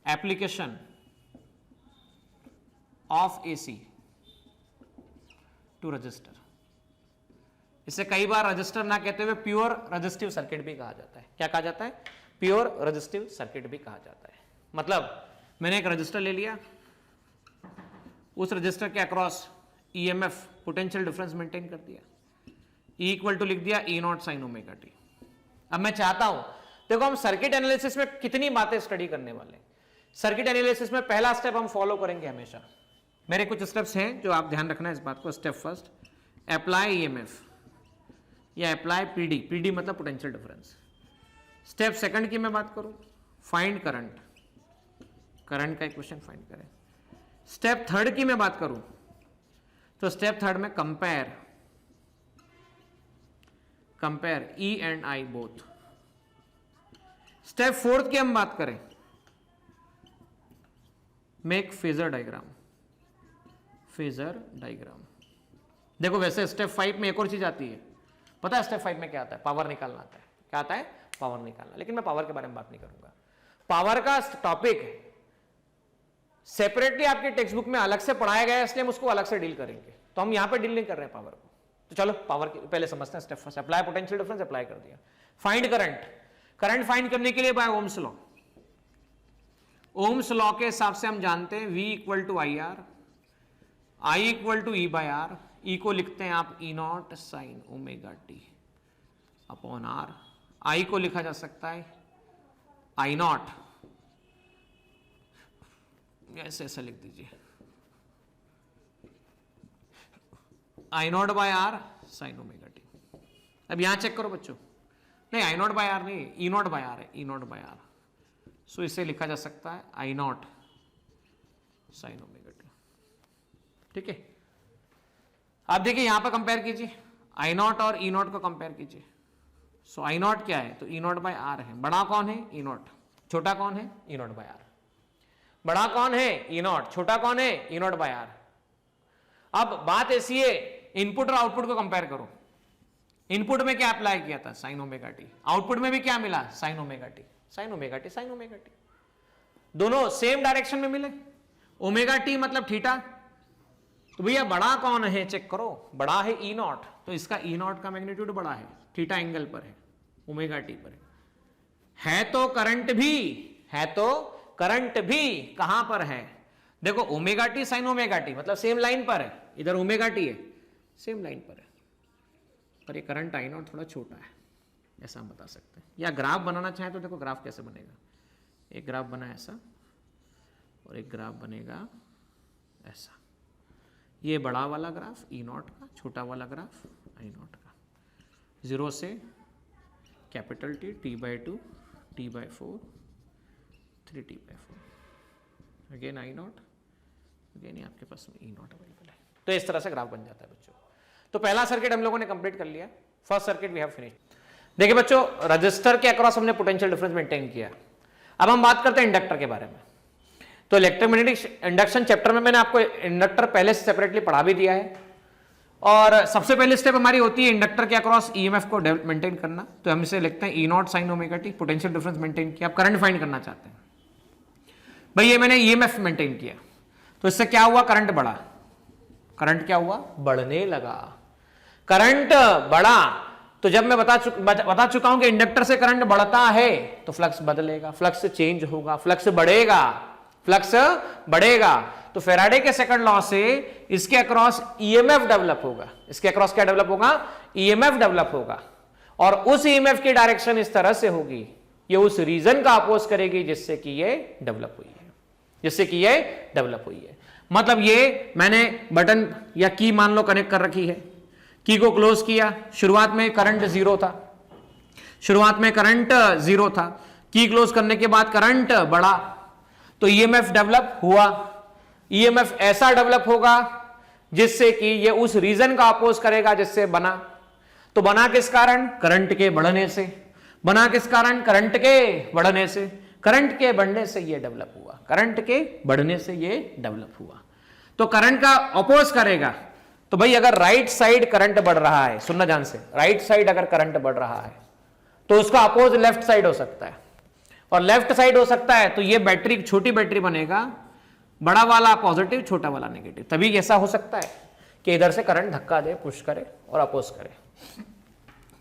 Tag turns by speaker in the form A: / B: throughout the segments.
A: Application of AC to register, इसे कई बार register ना कहते हुए प्योर रजिस्टिव सर्किट भी कहा जाता है। क्या कहा जाता है? प्योर रजिस्टिव सर्किट भी कहा जाता है। मतलब मैंने एक रजिस्टर ले लिया, उस रजिस्टर के across EMF potential difference maintain कर दिया, E इक्वल टू लिख दिया E naught sine omega T. अब मैं चाहता हूं, देखो हम सर्किट एनालिसिस में कितनी बातें स्टडी करने वाले हैं। सर्किट एनालिसिस में पहला स्टेप हम फॉलो करेंगे हमेशा। मेरे कुछ स्टेप्स हैं जो आप ध्यान रखना है इस बात को। स्टेप फर्स्ट, अप्लाई ईएमएफ या अप्लाई पीडी, पीडी मतलब पोटेंशियल डिफरेंस। स्टेप सेकंड की मैं बात करूं, फाइंड करंट, करंट का इक्वेशन फाइंड करें। स्टेप थर्ड की मैं बात करूं तो स्टेप थर्ड में compare E and I both. Step fourth की हम बात करें, make phasor diagram, phasor diagram. देखो वैसे स्टेप 5 में एक और चीज आती है, पता है स्टेप 5 में क्या आता है? पावर निकालना आता है। क्या आता है? पावर निकालना। लेकिन मैं पावर के बारे में बात नहीं करूंगा। पावर का टॉपिक सेपरेटली आपके टेक्स्ट बुक में अलग से पढ़ाया गया है, इसलिए हम उसको अलग से डील करेंगे। तो हम यहां पे डील नहीं कर रहे हैं पावर को। तो चलो पावर के पहले समझते हैं। Step first, apply potential difference, apply कर दिया। फाइंड करंट, करंट फाइंड करने के लिए by Ohm's law, Ohm's law के हिसाब से हम जानते हैं V equal to I R, I equal to E by R. E को लिखते हैं आप E naught sine omega T upon R. I को लिखा जा सकता है I नॉट, ऐसे ऐसा लिख दीजिए, I naught by R sine omega T. अब यहां चेक करो बच्चों, नहीं I नॉट बाय आर नहीं, E नॉट बाय आर है, E not by R. So इसे लिखा जा सकता है I naught sine omega T. ठीक है, आप देखिए यहां पर कंपेयर कीजिए, I नॉट और E नॉट को कंपेयर कीजिए। सो I नॉट क्या है? तो E नॉट बाय आर है। बड़ा कौन है? E nought. छोटा कौन है? E not by R. बड़ा कौन है? E nought. छोटा कौन है? E not by R. अब बात ऐसी है, इनपुट और आउटपुट को कंपेयर करो। इनपुट में क्या अप्लाई किया था? Sign omega T. आउटपुट में भी क्या मिला? Sign omega T, sign omega T, sign omega T. दोनों सेम डायरेक्शन में मिले। ओमेगा टी मतलब थीटा। तो भैया बड़ा कौन है? चेक करो, बड़ा है E नॉट, तो इसका E नॉट का मैग्नीट्यूड बड़ा है, थीटा एंगल पर है, ओमेगा टी पर है। तो करंट भी है, तो करंट भी कहां पर है? देखो omega T sign omega T मतलब सेम लाइन पर है, इधर ओमेगा टी है, सेम लाइन पर है, पर ये करंट I नॉट थोड़ा छोटा है, ऐसा हम बता सकते हैं। या ग्राफ बनाना चाहें तो देखो ग्राफ कैसे बनेगा, एक ग्राफ बना ऐसा और एक ग्राफ बनेगा ऐसा। ये बड़ा वाला ग्राफ E नॉट का, छोटा वाला ग्राफ I नॉट का। 0 से capital T, T/2, T/4, 3T/4, again I not, again ये आपके पास में E नॉट अवेलेबल है। तो इस तरह से ग्राफ बन जाता है बच्चों। तो पहला सर्किट हम लोगों ने कंप्लीट कर लिया, first circuit we have finished. देखिए बच्चों, रजिस्टर के अक्रॉस हमने पोटेंशियल डिफरेंस मेंटेन किया। अब हम बात करते हैं इंडक्टर के बारे में। तो इलेक्ट्रोमैग्नेटिक इंडक्शन चैप्टर में मैंने आपको इंडक्टर पहले से सेपरेटली पढ़ा भी दिया है। और सबसे पहले स्टेप हमारी होती है इंडक्टर के अक्रॉस ईएमएफ को मेंटेन करना। तो हम इसे लिखते हैं E naught sine omega T, potential difference maintain किया। आप करंट फाइंड करना चाहते हैं, भाई ये मैंने ईएमएफ मेंटेन किया, तो इससे क्या हुआ? करंट बढ़ा। करंट क्या हुआ? बढ़ने लगा। करंट बढ़ा, तो जब मैं बता चुका हूं कि इंडक्टर से करंट बढ़ता है तो फ्लक्स बदलेगा, फ्लक्स चेंज होगा, फ्लक्स बढ़ेगा, फ्लक्स बढ़ेगा। तो फैराडे के सेकंड लॉ से इसके अक्रॉस ईएमएफ डेवलप होगा। इसके अक्रॉस क्या डेवलप होगा? ईएमएफ डेवलप होगा। और उस ईएमएफ की डायरेक्शन इस तरह से होगी, ये उस रीजन का अपोज करेगी जिससे कि ये डेवलप हुई है, जिससे कि ये डेवलप हुई है। मतलब ये मैंने बटन या की मान लो कनेक्ट कर रखी है, की को क्लोज किया, शुरुआत में करंट 0 था, शुरुआत में करंट 0 था, की क्लोज करने के बाद करंट बढ़ा, तो ईएमएफ डेवलप हुआ। ईएमएफ ऐसा डेवलप होगा जिससे कि ये उस रीजन का अपोज करेगा जिससे बना। तो बना किस कारण? करंट के बढ़ने से। बना किस कारण? करंट के बढ़ने से। करंट के बढ़ने से ये डेवलप हुआ, करंट के बढ़ने से ये डेवलप हुआ। तो करंट का अपोज करेगा। तो भाई अगर राइट साइड करंट बढ़ रहा है, सुनना ध्यान से, राइट साइड अगर करंट बढ़ रहा है तो उसका अपोज लेफ्ट साइड हो सकता है। और लेफ्ट साइड हो सकता है तो ये बैटरी छोटी बैटरी बनेगा, बड़ा वाला पॉजिटिव छोटा वाला नेगेटिव, तभी ऐसा हो सकता है कि इधर से करंट धक्का दे, पुश करे और अपोज करे।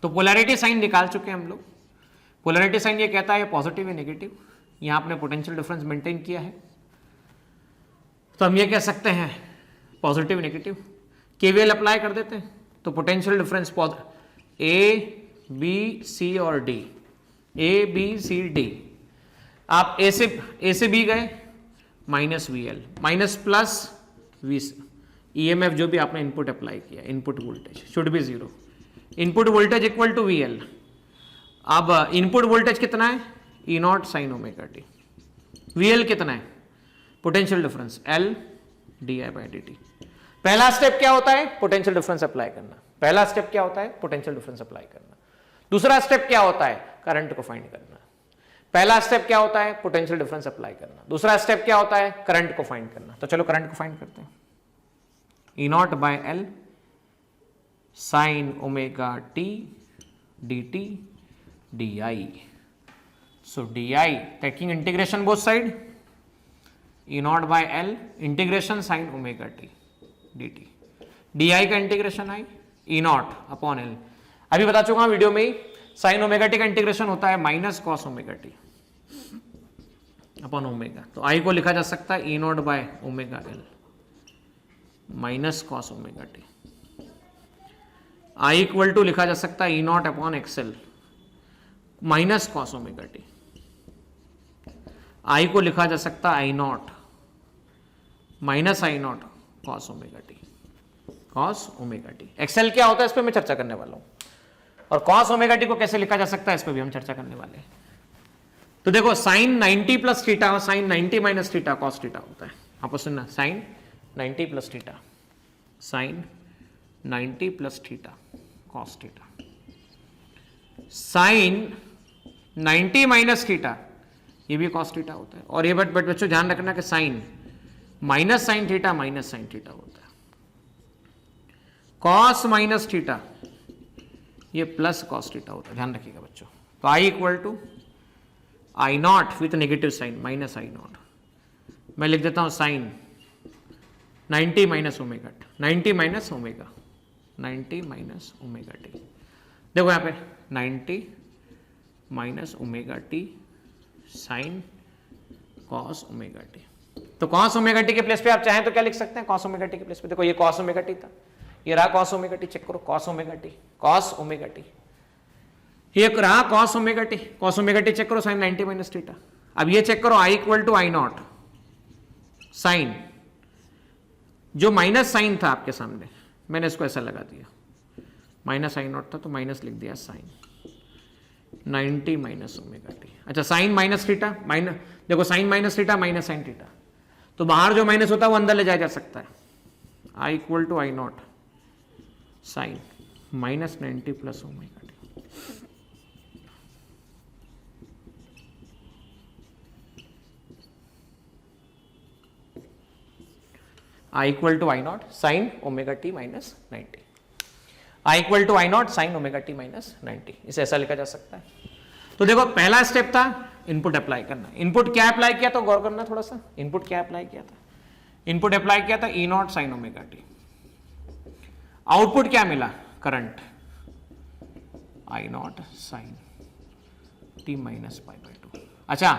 A: तो पोलैरिटी साइन निकाल चुके हैं हम लोग। पोलैरिटी साइन ये कहता है पॉजिटिव है नेगेटिव, यहां आपने पोटेंशियल डिफरेंस मेंटेन किया है, तो हम ये कह सकते हैं पॉजिटिव नेगेटिव। केवीएल अप्लाई कर देते हैं तो potential difference A B C और D, A B C D, आप ए से बी गए minus V L minus plus V, EMF जो भी आपने इनपुट अप्लाई किया, input voltage should be zero, input voltage equal to V L. अब input voltage कितना है, E not sine omega T, V L कितना है, potential difference L D I by D T. पहला स्टेप क्या होता है, पोटेंशियल डिफरेंस अप्लाई करना, पहला स्टेप क्या होता है, पोटेंशियल डिफरेंस अप्लाई करना। दूसरा स्टेप क्या होता है, करंट को फाइंड करना। पहला स्टेप क्या होता है, पोटेंशियल डिफरेंस अप्लाई करना, दूसरा स्टेप क्या होता है, करंट को फाइंड करना। तो चलो करंट को फाइंड करते हैं, E naught by L sine omega T D T D I. So D I taking integration both side, E naught by L integration sine omega T D T, D I का integration I E naught upon L. अभी बता चुका हूं video में ही, sine omega T का integration होता है minus cos omega T upon omega. तो आई को लिखा जा सकता है E naught bye omega L minus cos omega T. I equal to लिखा जा सकता है E naught upon X L minus cos omega T. I को लिखा जा सकता है I naught minus I naught cos omega T, cos omega T. X L क्या होता है इस पर मैं चर्चा करने वाला हूं, और कॉस ओमेगा टी को कैसे लिखा जा सकता है इस पर भी हम चर्चा करने वाले हैं। तो देखो साइन 90 प्लस थीटा और sine 90 minus theta cos theta होता है। आपको सुनना, sine 90 plus theta, sine 90 plus theta cos theta, sine 90 minus theta ये भी कॉस थीटा होता है। और ये बट बच्चों ध्यान रखना कि sine minus sine theta minus sine theta होता है, कॉस माइनस थीटा ये प्लस कॉस थीटा होता है, ध्यान रखिएगा बच्चों। तो I equal to I naught with negative sine minus I naught, मैं लिख देता हूं sine 90 minus omega, 90 minus omega, 90 minus omega T. देखो यहां पे 90 minus omega T sine cos omega T. तो कॉस ओमेगा टी के प्लेस पे आप चाहें तो क्या लिख सकते हैं, कॉस ओमेगा टी के प्लेस पे देखो ये कॉस ओमेगा टी था, ये रहा कॉस ओमेगा टी, चेक करो cos omega T, cos omega T, ये रहा cos omega T, cos omega T check करो साइन 90 माइनस थीटा। अब ये चेक करो I equal to I naught sine, जो माइनस साइन था आपके सामने मैंने इसको ऐसा लगा दिया, माइनस आई नॉट था तो माइनस लिख दिया साइन 90 माइनस ओमेगा टी। अच्छा साइन माइनस थीटा, माइनस देखो sine minus theta minus sine theta, तो बाहर जो माइनस होता है वो अंदर ले जाया जा सकता है। I equal to I naught sine minus 90 plus omega T. I equal to I naught sine omega T minus 90, I equal to I naught sine omega T minus 90, इसे ऐसा लिखा जा सकता है। तो देखो पहला स्टेप था इनपुट अप्लाई करना। इनपुट क्या अप्लाई किया तो गौर करना थोड़ा सा, इनपुट क्या अप्लाई किया था, इनपुट अप्लाई किया था E not sine omega T. Output क्या मिला, current I naught sine T minus pi by two. अच्छा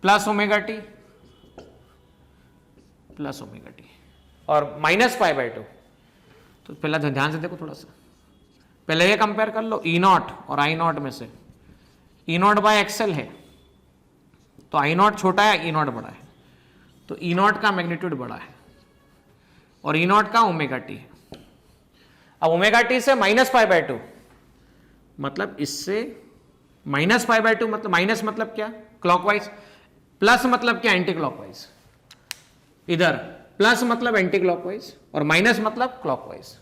A: plus omega T, plus omega T और माइनस पाई बाई टू। तो पहला ध्यान से देखो थोड़ा सा, पहले ये कंपेयर कर लो ई नॉट और आई नॉट में से, ई नॉट बाय एक्सएल है तो आई नॉट छोटा है ई नॉट बड़ा है, तो ई नॉट का मैग्नीट्यूड बड़ा है और ई नॉट का ओमेगा टी है। अब ओमेगा टी से माइनस पाई बाय टू, मतलब इससे माइनस पाई बाय टू, मतलब माइनस मतलब क्या क्लॉकवाइज, प्लस मतलब क्या एंटी क्लॉकवाइज, इधर प्लस मतलब एंटी क्लॉकवाइज और माइनस मतलब क्लॉकवाइज,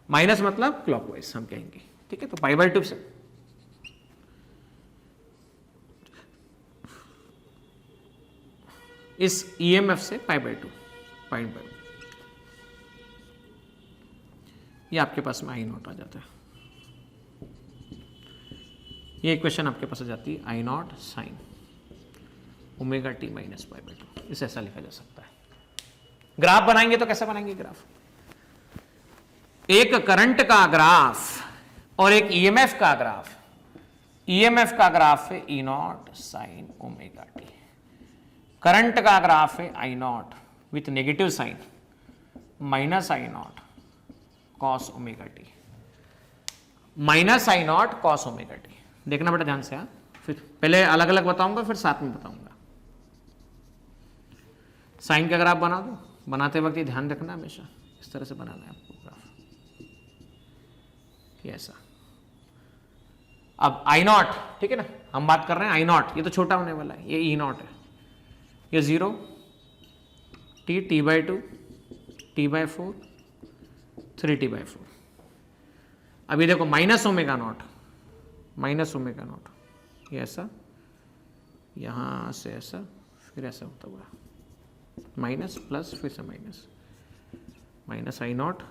A: माइनस मतलब क्लॉकवाइज हम कहेंगे, ठीक है। तो पाई बाय टू से इस ईएमएफ से पाई बाय टू पॉइंट बाय, ये आपके पास में आई नॉट आ जाता है, ये इक्वेशन आपके पास आ जाती है I naught sine omega T minus pi by 2, इसे ऐसा लिखा जा सकता है। ग्राफ बनाएंगे तो कैसे बनाएंगे ग्राफ? एक करंट का ग्राफ और एक ईएमएफ का ग्राफ। ईएमएफ का ग्राफ है E not sine omega T, current का ग्राफ है I naught with negative sine minus I naught cos omega T, minus I naught cos omega T. देखना बेटा ध्यान से, हाँ, फिर पहले अलग अलग बताऊंगा फिर साथ में बताऊंगा। साइन का ग्राफ बना दो, बनाते वक्त ये ध्यान रखना हमेशा इस तरह से बनाना है आपको ग्राफ, ये ऐसा। अब आई नॉट, ठीक है ना, हम बात कर रहे हैं आई नॉट, ये तो छोटा होने वाला है, ये ई नॉट है, ये 0 T, T by 2, T by 4, 3 T by 4। अभी देखो minus omega naught, minus omega naught, ये ऐसा, यहां से ऐसा, फिर ऐसा होता हुआ माइनस प्लस, फिर से माइनस, माइनस आई नॉट,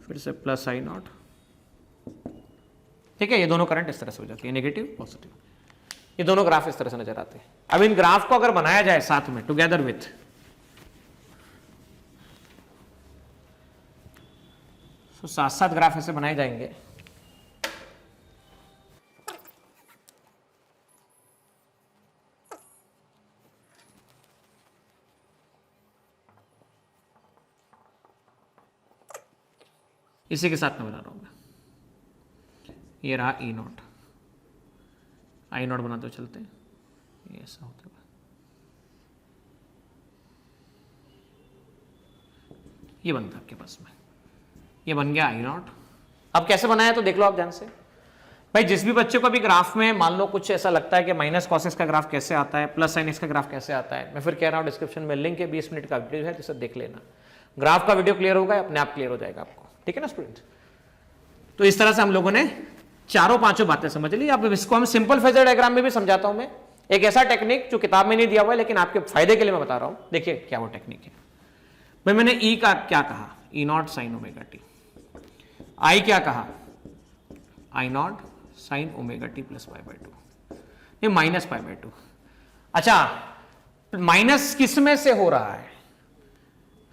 A: फिर से प्लस आई नॉट, ठीक है। ये दोनों करंट इस तरह से हो जाती है, नेगेटिव पॉजिटिव, ये दोनों ग्राफ इस तरह से नजर आते हैं। अब इन ग्राफ को अगर बनाया जाए साथ में टुगेदर विथ, तो साथ साथ ग्राफ ऐसे बनाए जाएंगे, इसी के साथ में बना रहा हूं मैं। ये रहा ई नॉट, आई नॉट बनाते हुए चलते हैं, ये ऐसा होता है, ये बनता है आपके पास में, ये बन गया आई नॉट। अब कैसे बनाया तो देख लो आप ध्यान से भाई। जिस भी बच्चे को भी ग्राफ में मान लो कुछ ऐसा लगता है कि माइनस कॉस एक्स का ग्राफ कैसे आता है, प्लस साइन एक्स का ग्राफ कैसे आता है, मैं फिर कह रहा हूं डिस्क्रिप्शन में लिंक है, 20 मिनट का वीडियो है, जिसे देख लेना। ग्राफ का वीडियो क्लियर होगा, अपने आप क्लियर हो जाएगा आपको, ठीक है ना स्टूडेंट। तो इस तरह से हम लोगों ने चारों पांचों बातें समझ ली। अब इसको हम सिंपल फेजर डायग्राम में भी समझाता हूं मैं, एक ऐसा टेक्निक जो किताब में नहीं दिया हुआ है लेकिन आपके फायदे के लिए मैं बता रहा हूं। देखिए क्या वो टेक्निक है भाई। मैंने ई का क्या कहा, E not sine omega T. I क्या कहा, I naught sine omega T plus pi by 2, ये माइनस पाई बाई 2। अच्छा, माइनस किस में से हो रहा है?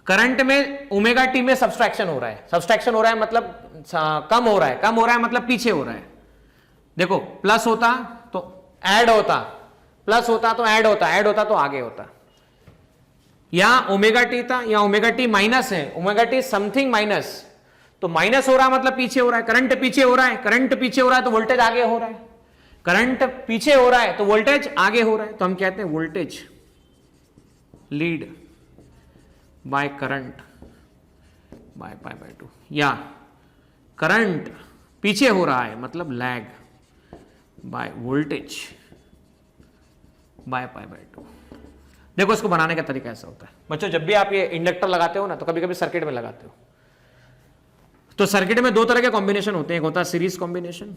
A: करंट में ओमेगा टी में सब्सट्रैक्शन हो रहा है। सब्सट्रैक्शन हो रहा है मतलब कम हो रहा है, कम हो रहा है मतलब पीछे हो रहा है। देखो प्लस होता तो ऐड होता, प्लस होता तो ऐड होता, ऐड होता तो आगे होता। यहां ओमेगा टी था, यहां ओमेगा टी माइनस है, ओमेगा टी समथिंग माइनस, तो माइनस हो रहा है मतलब पीछे हो रहा है। करंट पीछे हो रहा है, करंट पीछे हो रहा है तो वोल्टेज आगे हो रहा है। करंट पीछे हो रहा है तो वोल्टेज आगे हो रहा है। तो हम कहते हैं voltage lead by current by pi by 2, या करंट पीछे हो रहा है मतलब lag by voltage by pi by 2। देखो इसको बनाने का तरीका ऐसा होता है बच्चों, जब भी आप ये इंडक्टर लगाते हो ना तो कभी कभी सर्किट में लगाते हो, तो सर्किट में दो तरह के कॉम्बिनेशन होते हैं, एक होता है सीरीज कॉम्बिनेशन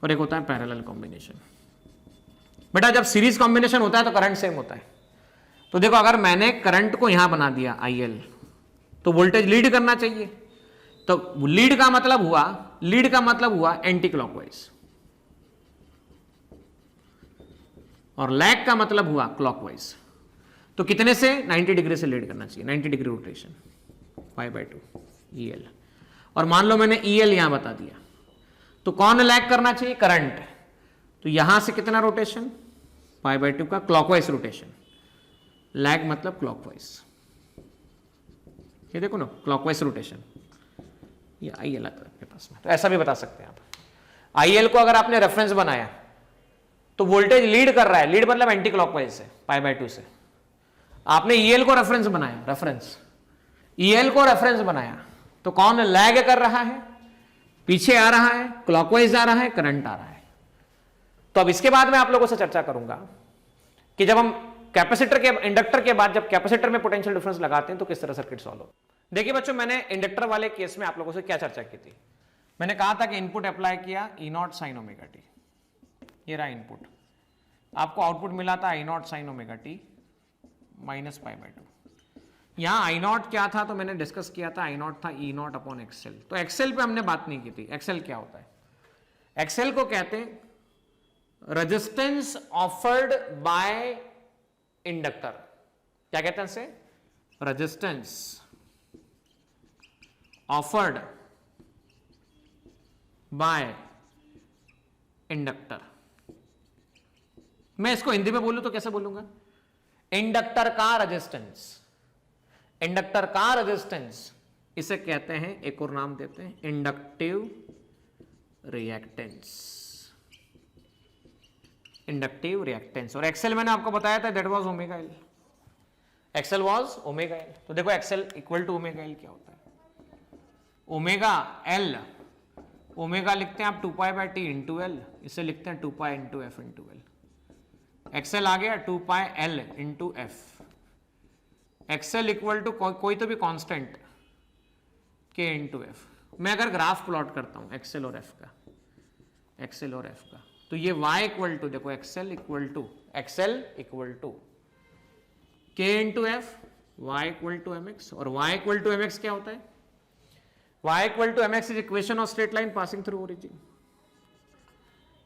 A: और एक होता है पैरेलल कॉम्बिनेशन। बेटा जब सीरीज कॉम्बिनेशन होता है तो करंट सेम होता है। तो देखो अगर मैंने करंट को यहां बना दिया IL, तो वोल्टेज लीड करना चाहिए, तो लीड का मतलब हुआ, लीड का मतलब हुआ एंटी क्लॉकवाइज, और लैग का मतलब हुआ क्लॉकवाइज। तो कितने से? 90 डिग्री से लीड करना चाहिए, 90 degree rotation, pi by 2 EL। और मान लो मैंने EL यहां बता दिया, तो कौन लैग करना चाहिए? करंट। तो यहां से कितना रोटेशन? पाई बाई 2 का क्लॉकवाइज रोटेशन। लैग मतलब क्लॉकवाइज, ये देखो ना क्लॉकवाइज रोटेशन, ये IL आता है आपके पास में। तो ऐसा भी बता सकते हैं आप। IL को अगर आपने रेफरेंस बनाया तो वोल्टेज लीड कर रहा है, लीड मतलब एंटी क्लॉकवाइज से, पाई बाई 2 से। आपने EL को रेफरेंस बनाया, रेफरेंस, EL को रेफरेंस बनाया, तो कौन लैग कर रहा है? पीछे आ रहा है, क्लॉकवाइज आ रहा है, करंट आ रहा है। तो अब इसके बाद मैं आप लोगों से चर्चा करूंगा कि जब हम कैपेसिटर के, इंडक्टर के बाद जब कैपेसिटर में पोटेंशियल डिफरेंस लगाते हैं तो किस तरह सर्किट सॉल्व हो। देखिए बच्चों, मैंने इंडक्टर वाले केस में आप लोगों से क्या चर्चा की थी? मैंने कहा था कि इनपुट अप्लाई किया E not sine omega T, ये रहा इनपुट, आपको आउटपुट मिला था I naught sine omega T minus pi by 2। यहां आई नॉट क्या था तो मैंने डिस्कस किया था, आई नॉट था ई नॉट अपॉन एक्सएल। तो एक्सएल पे हमने बात नहीं की थी। एक्सएल क्या होता है? एक्सएल को कहते हैं रेजिस्टेंस ऑफर्ड बाय इंडक्टर, क्या कहते हैं इसे, रेजिस्टेंस ऑफर्ड बाय इंडक्टर। मैं इसको हिंदी में बोलूं तो कैसे बोलूंगा, इंडक्टर का रेजिस्टेंस, इंडक्टर का रेजिस्टेंस, इसे कहते हैं, एक और नाम देते हैं, इंडक्टिव रिएक्टेंस, इंडक्टिव रिएक्टेंस। और एक्सेल मैंने आपको बताया था, that was omega L, XL was omega L. तो देखो XL equal to omega L क्या होता है, ओमेगा एल, ओमेगा लिखते हैं आप 2 pi by T into L, इसे लिखते हैं 2 pi into F into L. X L आ गया 2 pi L into F, X L equal to कोई तो भी कांस्टेंट के इंटू एफ। मैं अगर ग्राफ प्लॉट करता हूं एक्सेल और एफ का, एक्सेल और एफ का, तो ये y इक्वल टू, देखो XL equal to k into F, y equal to M X. और y equal to M X क्या होता है, y equal to M X is equation of straight line passing through origin,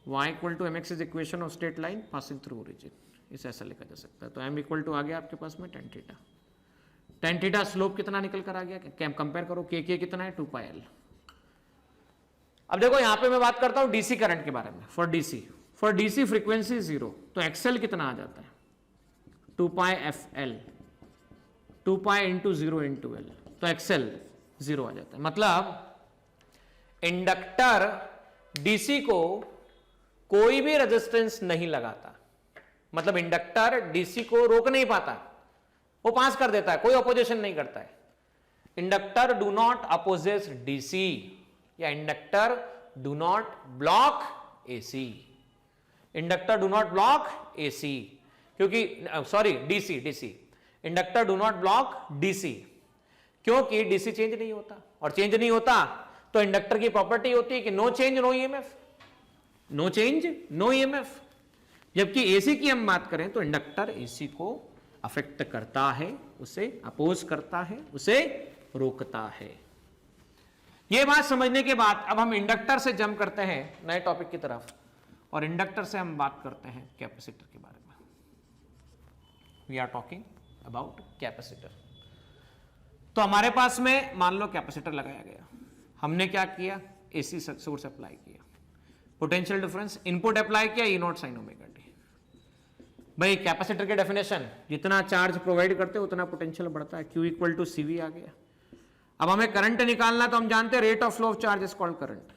A: y equal to M X is equation of straight line passing through origin, इसे ऐसा लिखा जा सकता है। तो m इक्वल टू आ गया आपके पास में tan theta, tan theta slope कितना निकल कर आ गया, कंपेयर करो, k कितना है 2 पाई एल। अब देखो यहां पे मैं बात करता हूं डीसी करंट के बारे में, फॉर डीसी फ्रीक्वेंसी 0, तो एक्सेल कितना आ जाता है 2 pi F L, 2 pi into 0 into L, तो एक्सेल 0 आ जाता है। मतलब इंडक्टर डीसी को कोई भी रेजिस्टेंस नहीं लगाता, मतलब इंडक्टर डीसी को रोक नहीं पाता, वो पास कर देता है, कोई अपोजिशन नहीं करता है। Inductor do not opposes DC, या inductor do not block AC, inductor do not block AC, क्योंकि sorry DC, inductor do not block DC, क्योंकि डीसी चेंज नहीं होता, और चेंज नहीं होता तो इंडक्टर की प्रॉपर्टी होती है कि no change no EMF, no change no EMF. जबकि एसी की हम बात करें तो इंडक्टर एसी को अफेक्ट करता है, उसे अपोज करता है, उसे रोकता है। यह बात समझने के बाद अब हम इंडक्टर से जंप करते हैं नए टॉपिक की तरफ, और इंडक्टर से हम बात करते हैं कैपेसिटर के बारे में। We are talking about capacitor. तो हमारे पास में मान लो कैपेसिटर लगाया गया, हमने क्या किया, एसी सोर्स अप्लाई किया, पोटेंशियल डिफरेंस इनपुट अप्लाई किया, E not sine omega T. भाई कैपेसिटर के डेफिनेशन, जितना चार्ज प्रोवाइड करते हैं उतना पोटेंशियल बढ़ता है, Q इक्वल टू CV आ गया। अब हमें करंट निकालना, तो हम जानते हैं rate of flow of charge is called current,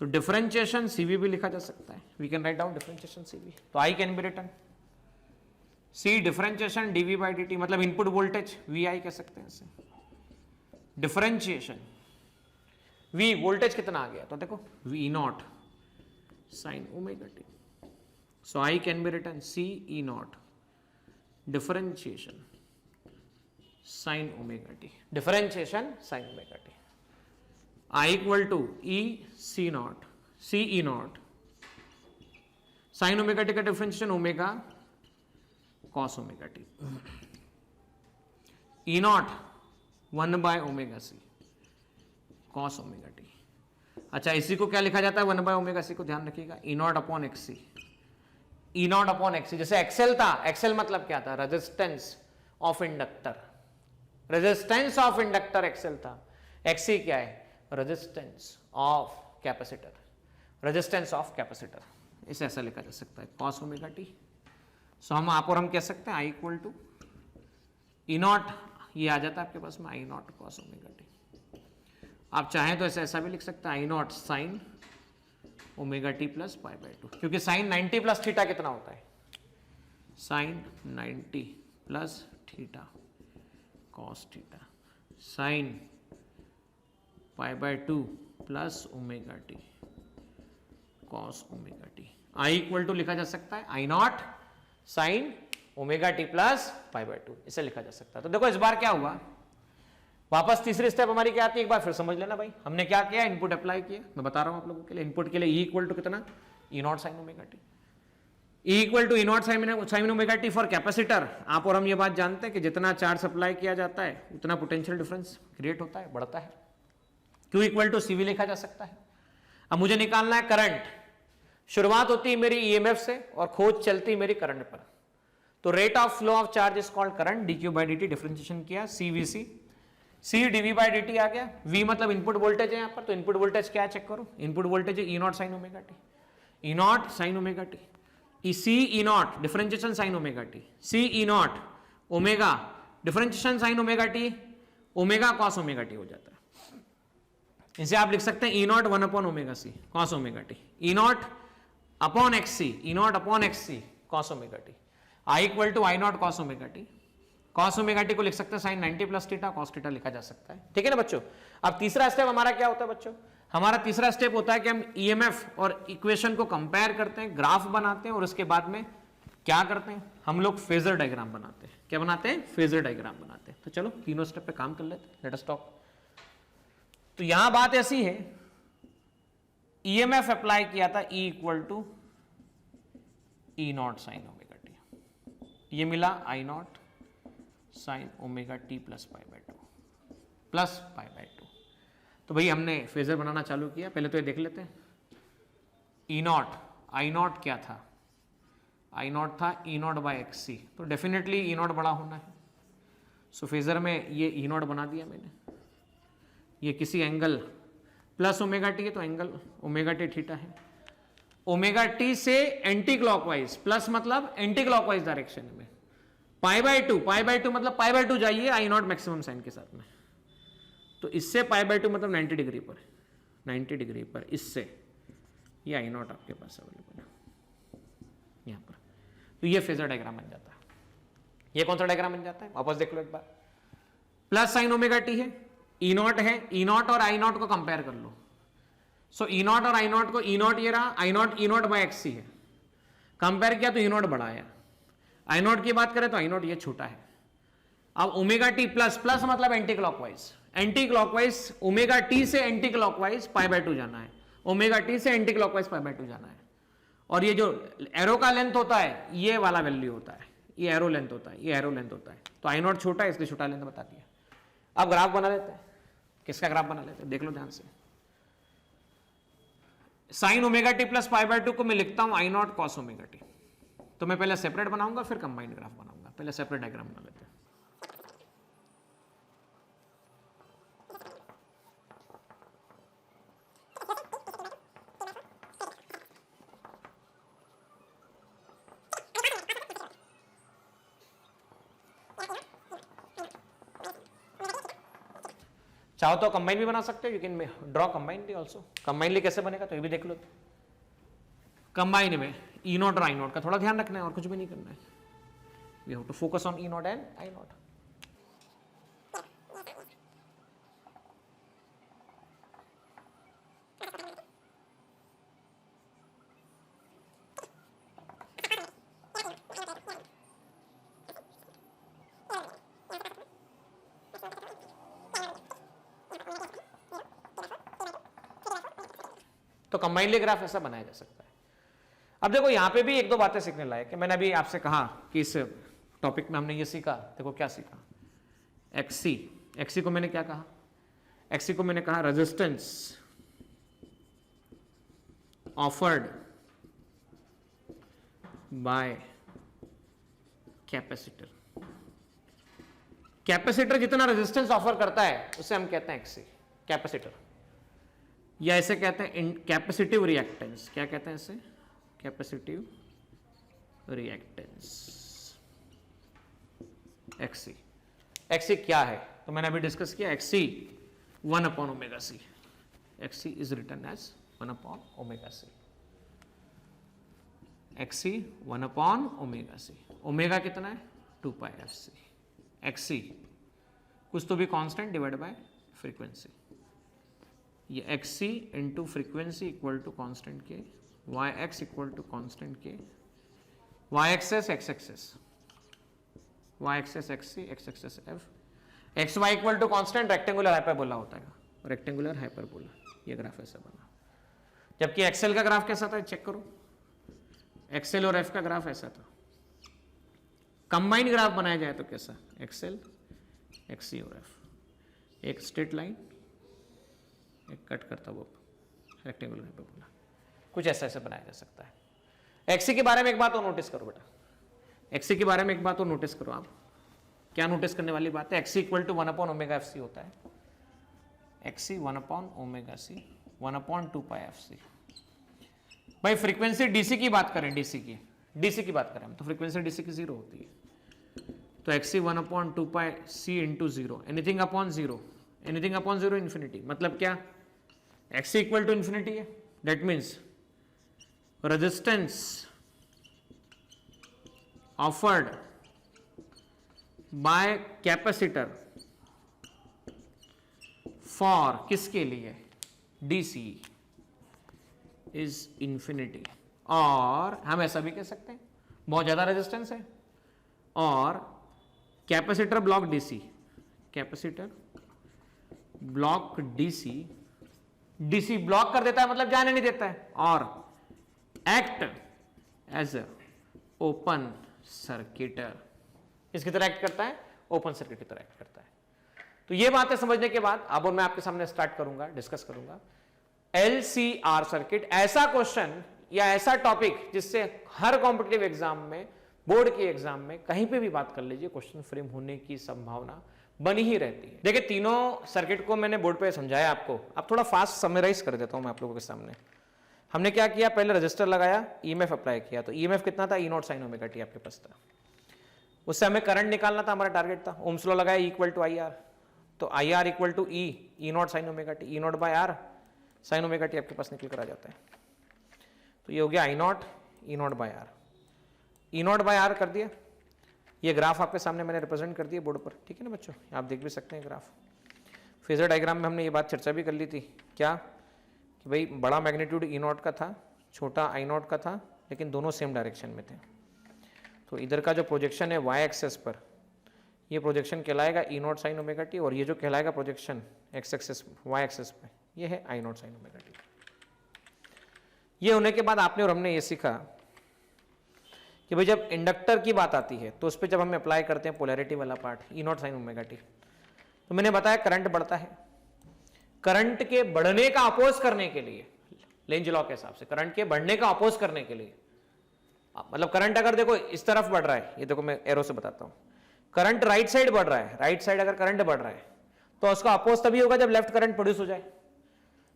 A: तो डिफरेंशिएशन CV भी लिखा जा सकता है, we can write down differentiation CV। तो I can be written C differentiation dV by dt, मतलब इनपुट वोल्टेज VI कह सकते हैं इसे, डिफरेंशिएशन V वोल्टेज कितना आ गया, तो देखो V naught sine omega T, so I can be written C E naught differentiation sine omega T, differentiation sine omega T, I equal to E C naught C E naught sine omega T का differentiation omega cos omega T, E naught 1 by omega C cos omega T. अच्छा, इसी को क्या लिखा जाता है 1 by omega सी को, ध्यान रखिएगा, E nought upon XC, E nought upon XC. जैसे एक्सेल था, एक्सेल मतलब क्या था, resistance of inductor, resistance of inductor XL था, एक्सी क्या है, resistance of capacitor, resistance of capacitor, इसे ऐसा लिखा जा सकता है कॉस ओमेगा टी। सो हम आप और हम कह सकते हैं I equal to E naught, ये आ जाता है आपके पास में I naught cos omega T. आप चाहें तो ऐसा भी लिख सकते हैं I naught sine omega T plus pi by 2, क्योंकि साइन 90 प्लस थीटा कितना होता है, sine 90 plus theta cos theta sine pi by 2 plus omega T cos omega T. I equal to लिखा जा सकता है I naught sine omega T plus pi by 2, इसे लिखा जा सकता है। तो देखो इस बार क्या हुआ, वापस तीसरी स्टेप हमारी क्या आती है, एक बार फिर समझ लेना भाई। हमने क्या किया, इनपुट अप्लाई किया, मैं बता रहा हूं आप लोगों के लिए। इनपुट के लिए ई इक्वल टू कितना, E not sine omega T, E equal to E not sine omega T for capacitor. आप और हम ये बात जानते हैं कि जितना चार्ज सप्लाई किया जाता है उतना पोटेंशियल डिफरेंस क्रिएट होता है, बढ़ता है। क्यू इक्वल टू सीवी लिखा जा सकता है। अब मुझे निकालना है करंट, शुरुआत होती है मेरी ईएमएफ से और खोज चलती मेरी करंट पर। तो rate of flow of charge is called current, D Q by D, differentiation किया, C V C, C D V by D आ गया। वी मतलब इनपुट वोल्टेज है यहाँ पर, तो इनपुट वोल्टेज क्या है चेक करो, इनपुट वोल्टेज है E not sine omega T, E not sine omega T, C E naught differentiation sine omega T, C E naught omega differentiation sine omega T, omega cos omega T हो जाता है। इसे आप लिख सकते हैं E naught 1 upon omega C cos omega T, E naught upon X C, E naught upon X C cos omega T, I equal to I naught cos omega T. Cos omega T को लिख सकते हैं sine 90 plus theta, cos theta लिखा जा सकता है, ठीक है ना बच्चों। अब तीसरा स्टेप हमारा क्या होता है बच्चों, हमारा तीसरा स्टेप होता है कि हम ईएमएफ और इक्वेशन को कंपेयर करते हैं, ग्राफ बनाते हैं और उसके बाद में क्या करते हैं, हम लोग फेजर डायग्राम बनाते हैं। क्या बनाते हैं, फेजर डायग्राम बनाते हैं। तो चलो तीनों स्टेप पे काम कर लेते हैं, लेट अस टॉक। तो यहां बात ऐसी है, ईएमएफ अप्लाई किया था E equal to E not sine omega T, ये मिला I naught sine omega T plus pi by two, plus pi by two. तो भाई हमने फेजर बनाना चालू किया, पहले तो ये देख लेते हैं, ई नॉट आई नॉट क्या था, आई नॉट था ई नॉट बाई एक्स सी, तो डेफिनेटली ई नॉट बड़ा होना है। सो फेजर में ये ई नॉट बना दिया मैंने, ये किसी एंगल प्लस ओमेगा टी है तो एंगल ओमेगा टी थीटा है, ओमेगा टी से एंटी क्लॉकवाइज, प्लस मतलब एंटी क्लॉकवाइज डायरेक्शन में, पाई बाय टू मतलब पाई बाय टू जाइए आई नॉट मैक्सिमम साइन के साथ में, तो इससे पाई बाय टू मतलब 90 डिग्री पर, 90 डिग्री पर इससे ये आई नॉट आपके पास अवेलेबल है यहां पर। तो ये फेजर डायग्राम बन जाता है। ये कौन सा डायग्राम बन जाता है, वापस देख लो एक बार, प्लस साइन ओमेगा टी है, ई नॉट है, ई नॉट और आई नॉट को कंपेयर कर लो। सो ई नॉट और आई नॉट को, ई नॉट ये रहा, I naught E naught by X C है, कंपेयर किया तो ई नॉट बड़ा आया, आई नॉट की बात करें तो आई नॉट ये छोटा है। अब ओमेगा टी प्लस, प्लस मतलब anticlockwise, anticlockwise omega t से anticlockwise pi by two जाना है, ओमेगा टी से anticlockwise pi by two जाना है। और ये जो एरो का लेंथ होता है ये वाला वैल्यू होता है, ये एरो लेंथ होता है, ये एरो लेंथ होता है। तो आई नॉट छोटा है इसलिए छोटा लेंथ बता दिया। अब ग्राफ बना लेते हैं, किसका ग्राफ बना लेते हैं, देख लो ध्यान से। Sign omega T plus pi by to को मैं लिखता हूं आई नॉट कॉस ओमेगा टी। तो मैं पहले सेपरेट बनाऊंगा फिर कंबाइंड ग्राफ बनाऊंगा, पहले सेपरेट डायग्राम बना लेते हैं। चाहो तो कंबाइन भी बना सकते हो, you can draw combinedly also. Combinedly कैसे बनेगा तो ये भी देख लो। कंबाइन में ई नॉट और आई नॉट का थोड़ा ध्यान रखना है और कुछ भी नहीं करना है, we have to focus on E nought and I nought. तो कंबाइनली ग्राफ ऐसा बनाया जा सकता है। अब देखो यहां पे भी एक दो बातें सीखने लायक है। मैंने अभी आपसे कहा कि इस टॉपिक में हमने ये सीखा, देखो क्या सीखा, एक्सी, एक्सी को मैंने क्या कहा, एक्सी को मैंने कहा resistance offered by capacitor. Capacitor जितना रेजिस्टेंस ऑफर करता है उसे हम कहते हैं एक्सी, कैपेसिटर, या ऐसे कहते हैं कैपेसिटिव रिएक्टेंस। क्या कहते हैं इसे, कैपेसिटिव रिएक्टेंस, एक्सी। एक्सी क्या है तो मैंने अभी डिस्कस किया, XC 1 upon omega C, XC is written as 1 upon omega C, XC 1 upon omega C. Omega कितना है 2 पाई एफ सी, एक्सी कुछ तो भी कांस्टेंट डिवाइड बाय फ्रीक्वेंसी, ये XC into frequency equal to constant K, Y X equal to constant K, Y axis X axis, Y axis XC X axis F, X Y equal to constant rectangular hyperbola होता है, rectangular hyperbola. ये graph ऐसा बना। जबकि Excel का graph कैसा था check करो, एक्सेल और एफ का ग्राफ ऐसा था। कंबाइंड ग्राफ बनाया जाए तो कैसा, एक्सेल एक्सी और एफ, एक स्ट्रेट लाइन, एक कट करता वो रेक्टेंगुलर हाइपरबोला। कुछ ऐसा ऐसा बनाया जा सकता है। एक्सी के बारे में एक बात और नोटिस करो बेटा, एक्सी के बारे में एक बात और नोटिस करो आप। क्या नोटिस करने वाली बात है? एक्सी इक्वल टू 1/ω/fc होता है। XC 1/ω/c 1/2πfc। भाई फ्रीक्वेंसी डीसी की बात करें, डीसी की बात करें हम, तो फ्रीक्वेंसी डीसी की 0 होती है। तो XC 1/2πc into 0, anything upon 0, anything upon 0 infinity. मतलब क्या? एक्सी इक्वल टू इन्फिनिटी है, that means resistance offered by capacitor for किसके लिए? DC is infinity. और हम ऐसा भी कह सकते हैं बहुत ज्यादा रेजिस्टेंस है और capacitor block DC, capacitor block DC, DC block कर देता है मतलब जाने नहीं देता है, और एक्ट एज ए ओपन सर्किटर, इसकी तरह एक्ट करता है, ओपन सर्किट की तरह एक्ट करता है। तो ये बातें समझने के बाद अब मैं आपके सामने स्टार्ट करूंगा, डिस्कस करूंगा एलसीआर सर्किट। ऐसा क्वेश्चन या ऐसा टॉपिक जिससे हर कॉम्पिटिटिव एग्जाम में, बोर्ड के एग्जाम में कहीं पे भी बात कर लीजिए, क्वेश्चन फ्रेम होने की संभावना बनी ही रहती है। देखिए तीनों सर्किट को मैंने बोर्ड पे समझाया आपको, अब थोड़ा फास्ट समराइज कर देता हूं मैं आप लोगों के सामने। हमने क्या किया? पहले रजिस्टर लगाया, ईएमएफ अप्लाई किया, तो ईएमएफ कितना था? E0 sin ωt आपके पास था। उससे हमें करंट निकालना था, हमारा टारगेट था। ओम्स लॉ लगाया, इक्वल टू IR, तो IR equal to E0 sin ωt, E0 by R sin ωt आपके पास निकल कर आ जाता है। तो ये हो गया I0, E0 by R, E0 by R कर दिया। ये ग्राफ आपके सामने मैंने रिप्रेजेंट कर दिया बोर्ड पर, ठीक है ना बच्चों? आप देख भी सकते हैं ग्राफ। फेजर डायग्राम में हमने ये बात चर्चा भी कर ली थी, क्या कि भाई बड़ा मैग्नीट्यूड E0 का था, छोटा I0 का था, लेकिन दोनों सेम डायरेक्शन में थे। तो इधर का जो प्रोजेक्शन है y एक्सेस पर, ये प्रोजेक्शन कहलाएगा E0 sin ωt, और ये जो कहलाएगा projection x axis y axis पे, ये है I0 sin ωt। ये होने के बाद आपने और हमने ये सीखा कि भाई जब इंडक्टर की बात आती है तो उस पर जब हम अप्लाई करते हैं पोलैरिटी वाला पार्ट E0 sin ωt, तो मैंने बताया करंट बढ़ता है। करंट के बढ़ने का अपोज करने के लिए, लेंज लॉ के हिसाब से करंट के बढ़ने का अपोज करने के लिए, मतलब करंट अगर देखो इस तरफ बढ़ रहा है, ये देखो मैं एरो से बताता हूं, करंट राइट साइड बढ़ रहा है, राइट साइड अगर करंट बढ़ रहा है तो उसका अपोज तभी होगा जब लेफ्ट करंट प्रोड्यूस हो जाए।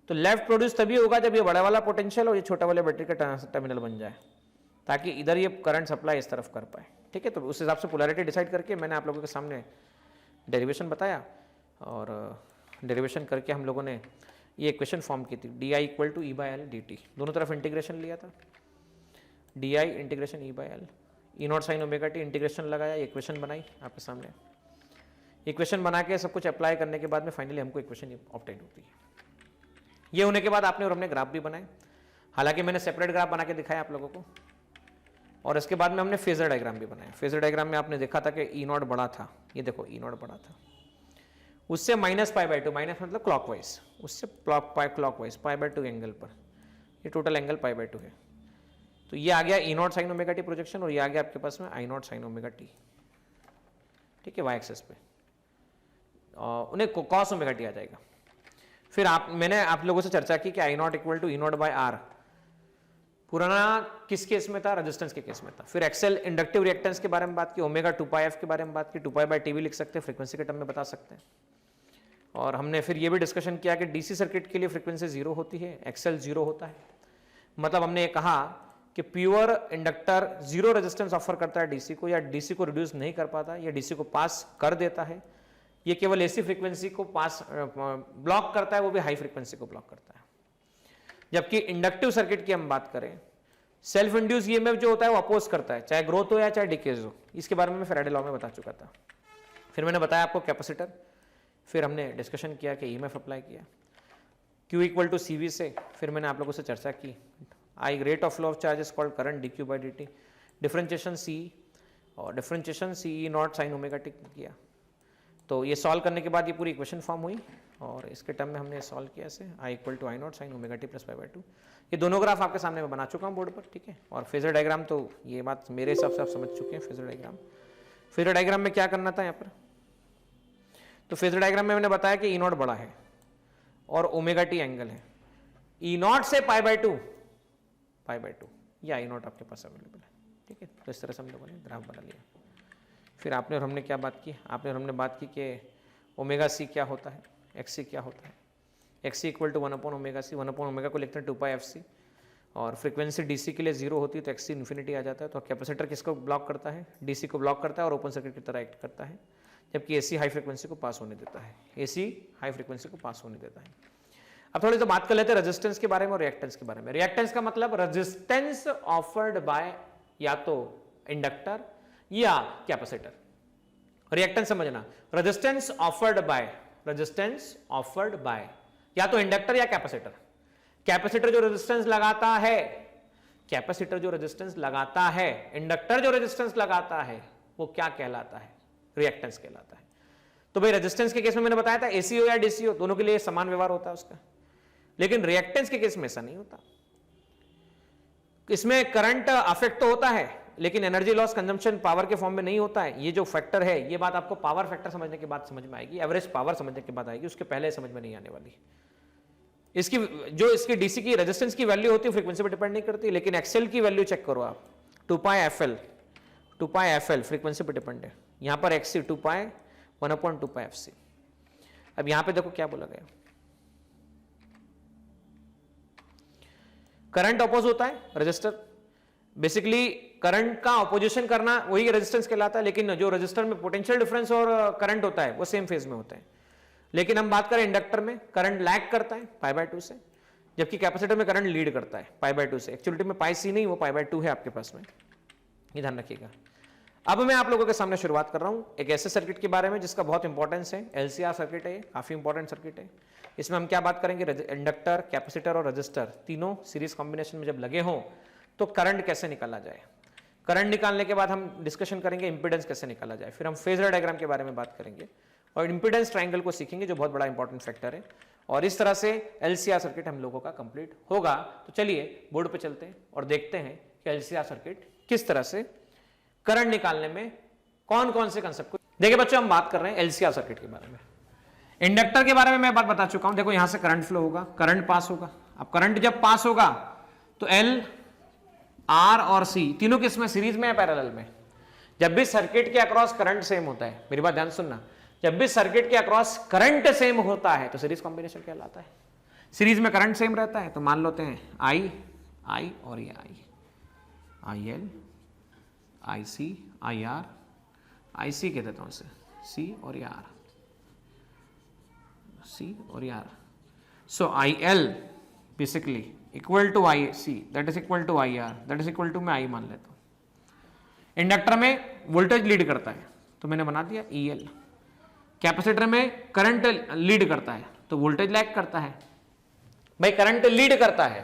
A: तो लेफ्ट प्रोड्यूस तभी होगा जब ये बड़ा वाला पोटेंशियल और ये छोटा वाले बैटरी का टर्मिनल बन जाए, ताकि इधर ये करंट सप्लाई इस तरफ कर पाए, ठीक है? तो उस हिसाब से पोलैरिटी डिसाइड करके मैंने आप लोगों के सामने डेरिवेशन बताया, और डेरिवेशन करके हम लोगों ने ये इक्वेशन फॉर्म की थी, di equal to E/L dt, दोनों तरफ इंटीग्रेशन लिया था, di integration E/L, E0 sin ωt integration लगाया, इक्वेशन बनाई आपके सामने। इक्वेशन बना के सब कुछ अप्लाई करने के बाद में फाइनली हमको इक्वेशन ऑब्टेन होती है। ये होने के बाद आपने और हमने ग्राफ भी बनाए, हालांकि मैंने सेपरेट ग्राफ बना के दिखाया आप लोगों को, और इसके बाद में हमने फेजर डायग्राम भी बनाया। फेजर डायग्राम में आपने देखा था कि E0 बड़ा था, ये देखो E0 बड़ा था, उससे -π/2, माइनस मतलब क्लॉकवाइज, उससे क्लॉकवाइज π/2 एंगल पर, ये टोटल एंगल π/2 है। तो ये आ गया E0 sin ωt प्रोजेक्शन, और ये आ गया आपके पास में I0 sin ωt, ठीक है, y एक्सेस पे, उन्हें cos ωt आ जाएगा। फिर मैंने आप लोगों से चर्चा की कि I0 equal to E0 by R पुराना किस केस में था? रेजिस्टेंस के केस में था। फिर एक्सेल इंडक्टिव रिएक्टेंस के बारे में बात की, ओमेगा 2πf के बारे में बात की, 2π/T भी लिख सकते हैं, फ्रीक्वेंसी के टर्म में बता सकते हैं। और हमने फिर ये भी डिस्कशन किया कि डीसी सर्किट के लिए फ्रीक्वेंसी 0 होती है, एक्सेल 0 होता है। मतलब हमने ये कहा कि प्योर इंडक्टर 0 रेजिस्टेंस ऑफर करता है डीसी को, या डीसी को रिड्यूस नहीं कर पाता, या डीसी को पास कर देता है। ये केवल एसी फ्रीक्वेंसी को पास ब्लॉक करता है, वो भी हाई फ्रीक्वेंसी को ब्लॉक करता है। जबकि इंडक्टिव सर्किट की हम बात करें, सेल्फ इंड्यूस ईएमएफ जो होता है वो अपोज करता है, चाहे ग्रोथ हो या चाहे डिकेज हो। इसके बारे में मैं फैराडे लॉ में बता चुका था। फिर मैंने बताया आपको कैपेसिटर, फिर हमने डिस्कशन किया कि ईएमएफ अप्लाई किया Q इक्वल टू CV से। फिर मैंने आप लोगों से चर्चा की आई rate of flow of charge is called current dQ/dt, differentiation C और डिफरेंशिएशन E0 sin ωt किया। तो ये सॉल्व करने के बाद ये पूरी इक्वेशन फॉर्म हुई, और इसके टर्म में हमने सॉल्व किया ऐसे I equal to I0 sin ωt plus π/2। ये दोनों ग्राफ आपके सामने मैं बना चुका हूँ बोर्ड पर, ठीक है। और फेजर डायग्राम तो ये बात मेरे हिसाब से आप समझ चुके हैं। फेजर डायग्राम में क्या करना था यहाँ पर? तो फेजर डायग्राम में मैंने बताया कि E0 बड़ा है और ωt एंगल है। E0 से π/2 π/2, ये आई नॉट आपके पास अवेलेबल है। ठीक है, तो इस तरह से हम लोगों ने ग्राफ बना लिया। फिर आपने और हमने क्या बात की, आपने और हमने बात की कि ओमेगा सी क्या होता है, एक्स सी क्या होता है। X C equal to 1/ω/c, 1/ω को लिखते हैं 2πfc, और फ्रीक्वेंसी डीसी के लिए 0 होती है तो एक्स सी इन्फिनिटी आ जाता है। तो कैपेसिटर किसको ब्लॉक करता है, डीसी को ब्लॉक करता है और ओपन सर्किट की तरह एक्ट करता है, जबकि एसी हाई फ्रीक्वेंसी को पास होने देता है, एसी हाई फ्रीक्वेंसी को पास होने देता है। अब थोड़ी तो बात कर लेते हैं रेजिस्टेंस के बारे में और रिएक्टेंस के बारे में। रिएक्टेंस का मतलब रेजिस्टेंस ऑफर्ड बाय या तो इंडक्टर या कैपेसिटर। रिएक्टेंस समझना, रेजिस्टेंस ऑफर्ड बाय या तो इंडक्टर या कैपेसिटर। कैपेसिटर जो रेजिस्टेंस लगाता है, कैपेसिटर जो रेजिस्टेंस लगाता है, इंडक्टर जो रेजिस्टेंस लगाता है, वो क्या कहलाता है, रिएक्टेंस कहलाता है। तो भाई रेजिस्टेंस के केस में मैंने बताया था एसी हो या डीसी हो दोनों के लिए समान व्यवहार होता है उसका, लेकिन रिएक्टेंस के केस में ऐसा नहीं होता। इसमें करंट अफेक्ट तो होता है लेकिन एनर्जी लॉस कंजम्पशन पावर के फॉर्म में नहीं होता है। ये जो फैक्टर है, ये बात आपको पावर फैक्टर समझने के बाद समझ में आएगी, एवरेज पावर समझने के बाद आएगी, उसके पहले समझ में नहीं आने वाली। इसकी डीसी की रेजिस्टेंस की वैल्यू होती है फ्रीक्वेंसी पर डिपेंड नहीं करती, लेकिन एक्सएल की वैल्यू चेक करो आप, 2πfl फ्रीक्वेंसी पर डिपेंड है। यहां पर एक्ससी 2π 1/2πfc। अब यहां पे देखो क्या बोला गया, करंट अपोज होता है रेजिस्टर, बेसिकली करंट का ऑपोजिशन करना वही रेजिस्टेंस कहलाता है, लेकिन जो रेजिस्टर में पोटेंशियल डिफरेंस और करंट होता है वो सेम फेज में होता है। लेकिन हम बात करें इंडक्टर में, करंट लैग करता है π/2 से, जबकि कैपेसिटर में करंट लीड करता है π/2 से। एक्चुअली में πc नहीं, वो π/2 है आपके पास में, ये ध्यान रखिएगा। अब मैं आप लोगों के सामने शुरुआत कर रहा हूं एक ऐसे सर्किट के बारे में जिसका बहुत इंपॉर्टेंस है, एलसीआर सर्किट है, काफी इंपॉर्टेंट सर्किट है। इसमें हम क्या बात करेंगे, इंडक्टर, कैपेसिटर और रजिस्टर तीनों सीरीज कॉम्बिनेशन में जब लगे हों तो करंट कैसे निकाला जाए। करंट निकालने के बाद हम डिस्कशन करेंगे इंपीडेंस कैसे निकाला जाए, फिर हम फेजर डायग्राम के बारे में बात करेंगे और इंपीडेंस ट्रायंगल को सीखेंगे जो बहुत बड़ा इंपॉर्टेंट फैक्टर है। और इस तरह से एलसीआर सर्किट हम लोगों का कंप्लीट होगा। तो चलिए बोर्ड पे चलते हैं और देखते हैं कि एलसीआर सर्किट किस तरह से करंट निकालने में कौन कौन से कंसेप्ट को। देखिए बच्चों, हम बात कर रहे हैं एलसीआर सर्किट के बारे में। इंडक्टर के बारे में मैं बात बता चुका हूं, देखो यहां से करंट फ्लो होगा, करंट पास होगा। अब करंट जब पास होगा तो एल, आर और सी तीनों किसमें, सीरीज में या पैरेलल में। जब भी सर्किट के अक्रॉस करंट सेम होता है, मेरी बात ध्यान सुनना, जब भी सर्किट के अक्रॉस करंट सेम होता है तो सीरीज कॉम्बिनेशन कहलाता है। सीरीज में करंट सेम रहता है तो मान लेते हैं आई आई और ये I L, I C, I R, आई सी कह देता हूं इसे, सी और आर, सी और R. So I L basically equal to I C, that is equal to I R, that is equal to मैं आई मान लेता हूं। इंडक्टर में वोल्टेज लीड करता है तो मैंने बना दिया ई एल। कैपेसिटर में करंट लीड करता है तो वोल्टेज लैग करता है। भाई करंट लीड करता है,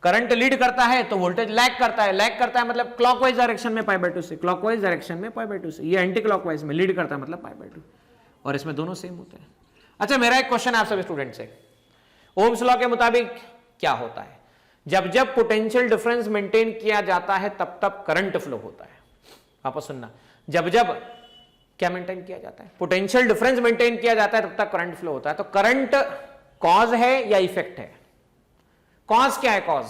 A: करंट लीड करता है तो वोल्टेज लैग करता है। लैग करता है मतलब क्लॉकवाइज डायरेक्शन में π/2 से, क्लॉकवाइज डायरेक्शन में π/2 से। ये एंटी क्लॉकवाइज में लीड करता है मतलब π/2, और इसमें दोनों सेम होते हैं। अच्छा, मेरा एक क्वेश्चन है आप सभी स्टूडेंट से, ओम्स लॉ के मुताबिक क्या होता है, जब जब पोटेंशियल डिफरेंस मेंटेन किया जाता है तब तब करंट फ्लो होता है। वापस सुनना, जब जब क्या मेंटेन किया जाता है, पोटेंशियल डिफरेंस मेंटेन किया जाता है तब तक करंट फ्लो होता है। तो करंट कॉज है या इफेक्ट है? कॉज क्या है? कॉज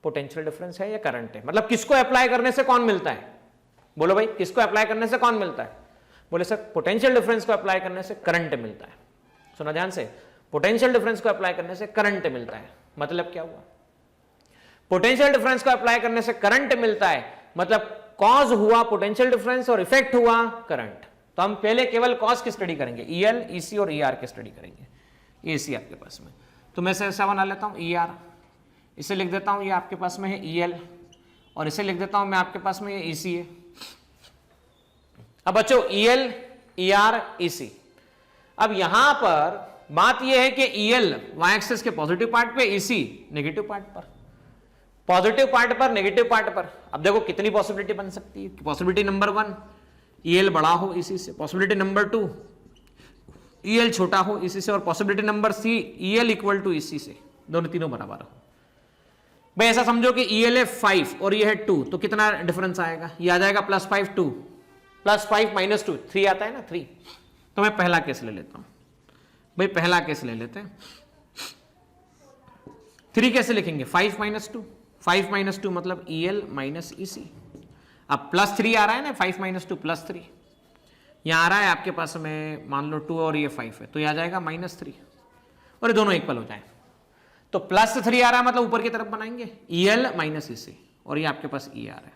A: पोटेंशियल डिफरेंस है या करंट है? मतलब किसको अप्लाई करने से कौन मिलता है? बोलो भाई, किसको अप्लाई करने से कौन मिलता है? बोले सर पोटेंशियल डिफरेंस को अप्लाई करने से करंट मिलता है। सुना ध्यान से, पोटेंशियल डिफरेंस को अप्लाई करने से करंट मिलता है। मतलब क्या हुआ? पोटेंशियल डिफरेंस को अप्लाई करने से करंट मिलता है, मतलब कॉज हुआ पोटेंशियल डिफरेंस और इफेक्ट हुआ करंट। तो हम पहले केवल कॉज की स्टडी करेंगे, ईएल, ईसी और ईआर की स्टडी करेंगे। एसी आपके पास में, तो मैं ऐसा बना लेता हूं ईआर, इसे लिख देता हूं ये आपके पास में है ईएल, और इसे लिख देता हूं मैं आपके पास में ये ईसी है। अब बच्चों ईएल, ईआर, ईसी, अब यहां पर बात यह है कि ईएल वाई एक्सिस के पॉजिटिव पार्ट पे, ईसी नेगेटिव पार्ट पर, पॉजिटिव पार्ट पर, नेगेटिव पार्ट पर। अब देखो कितनी पॉसिबिलिटी बन सकती है। पॉसिबिलिटी नंबर 1 ईएल बड़ा हो इसी से, पॉसिबिलिटी नंबर 2 ईएल छोटा हो इसी से, और possibility number C EL equal to इसी से, दोनों तीनों बराबर हो। भाई ऐसा समझो कि ईएल है 5 और ये है 2, तो कितना डिफरेंस आएगा? ये आ जाएगा +5 2, +5 -2 3 आता है ना, 3। तो मैं पहला केस ले लेता हूं भाई, पहला केस ले लेते हैं। 3 कैसे लिखेंगे? 5 - 2, 5 माइनस 2 मतलब EL माइनस EC। अब +3 आ रहा है ना, 5 माइनस 2 +3, यहाँ आ रहा है आपके पास में मान लो 2 और ये 5 है, तो ये आ जाएगा -3, और ये दोनों इक्वल हो जाए। तो +3 आ रहा है मतलब ऊपर की तरफ बनाएंगे EL माइनस EC, और ये आपके पास E आ रहा है।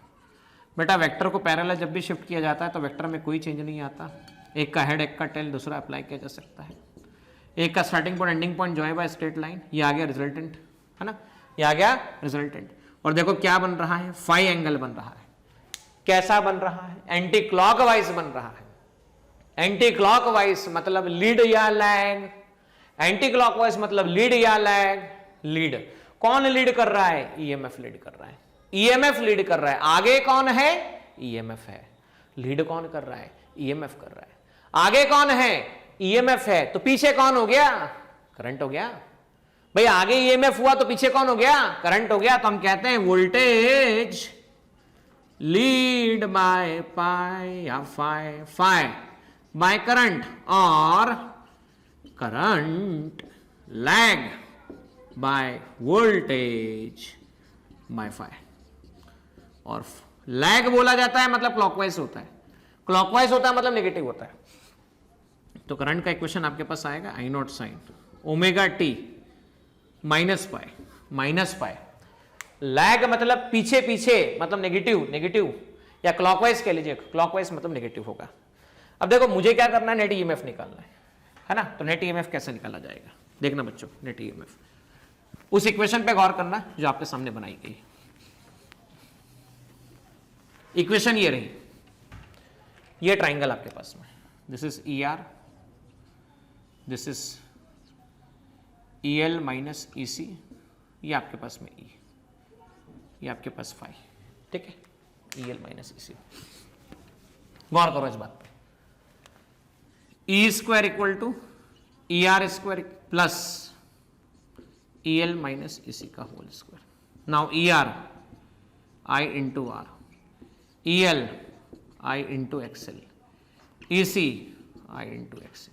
A: बेटा वेक्टर को पैरेलल जब भी शिफ्ट किया जाता है तो वेक्टर में कोई चेंज नहीं आता, एक का हेड एक का टेल दूसरा अप्लाई किया जा सकता है, एक का starting point ending point join by straight line, ये आ गया रिजल्टेंट, है ना, ये आ गया रिजल्टेंट। और देखो क्या बन रहा है, फाई एंगल बन रहा है। कैसा बन रहा है, एंटी क्लॉकवाइज बन रहा है। एंटी क्लॉकवाइज मतलब लीड या लैग, एंटी क्लॉकवाइज मतलब लीड या लैग। लीड कौन लीड कर रहा है, ईएमएफ लीड कर रहा है, ईएमएफ लीड कर रहा है। आगे कौन है, ईएमएफ है। लीड कौन कर रहा है, ईएमएफ कर रहा है। आगे कौन है, ईएमएफ है, तो पीछे कौन हो गया, करंट हो गया। भाई आगे ईएमएफ हुआ तो पीछे कौन हो गया, करंट हो गया। तो हम कहते हैं वोल्टेज लीड बाय पाई या फाई बाय करंट, और current lag by voltage by phi. और लैग बोला जाता है मतलब क्लॉकवाइज होता है, क्लॉकवाइज होता है मतलब नेगेटिव होता है। तो करंट का इक्वेशन आपके पास आएगा I naught sine omega T minus pi. Lag मतलब पीछे पीछे मतलब नेगेटिव, या क्लॉकवाइज कह लीजिए, क्लॉकवाइज मतलब नेगेटिव होगा। अब देखो मुझे क्या करना है, नेट ईएमएफ निकालना है ना। तो नेट ईएमएफ कैसे निकाला जाएगा, देखना बच्चों, नेट ईएमएफ उस इक्वेशन पे गौर करना जो आपके सामने बनाई गई। इक्वेशन ये रही, ये ट्राइंगल आपके पास में, this is ER, this is EL minus EC, ये आपके पास में E, ये आपके पास फाई, ठीक है, EL माइनस EC। गौर करो इस बात पे, E square equal to ER square plus EL minus EC का whole square. Now ER I into R, EL I into XL, EC I into XC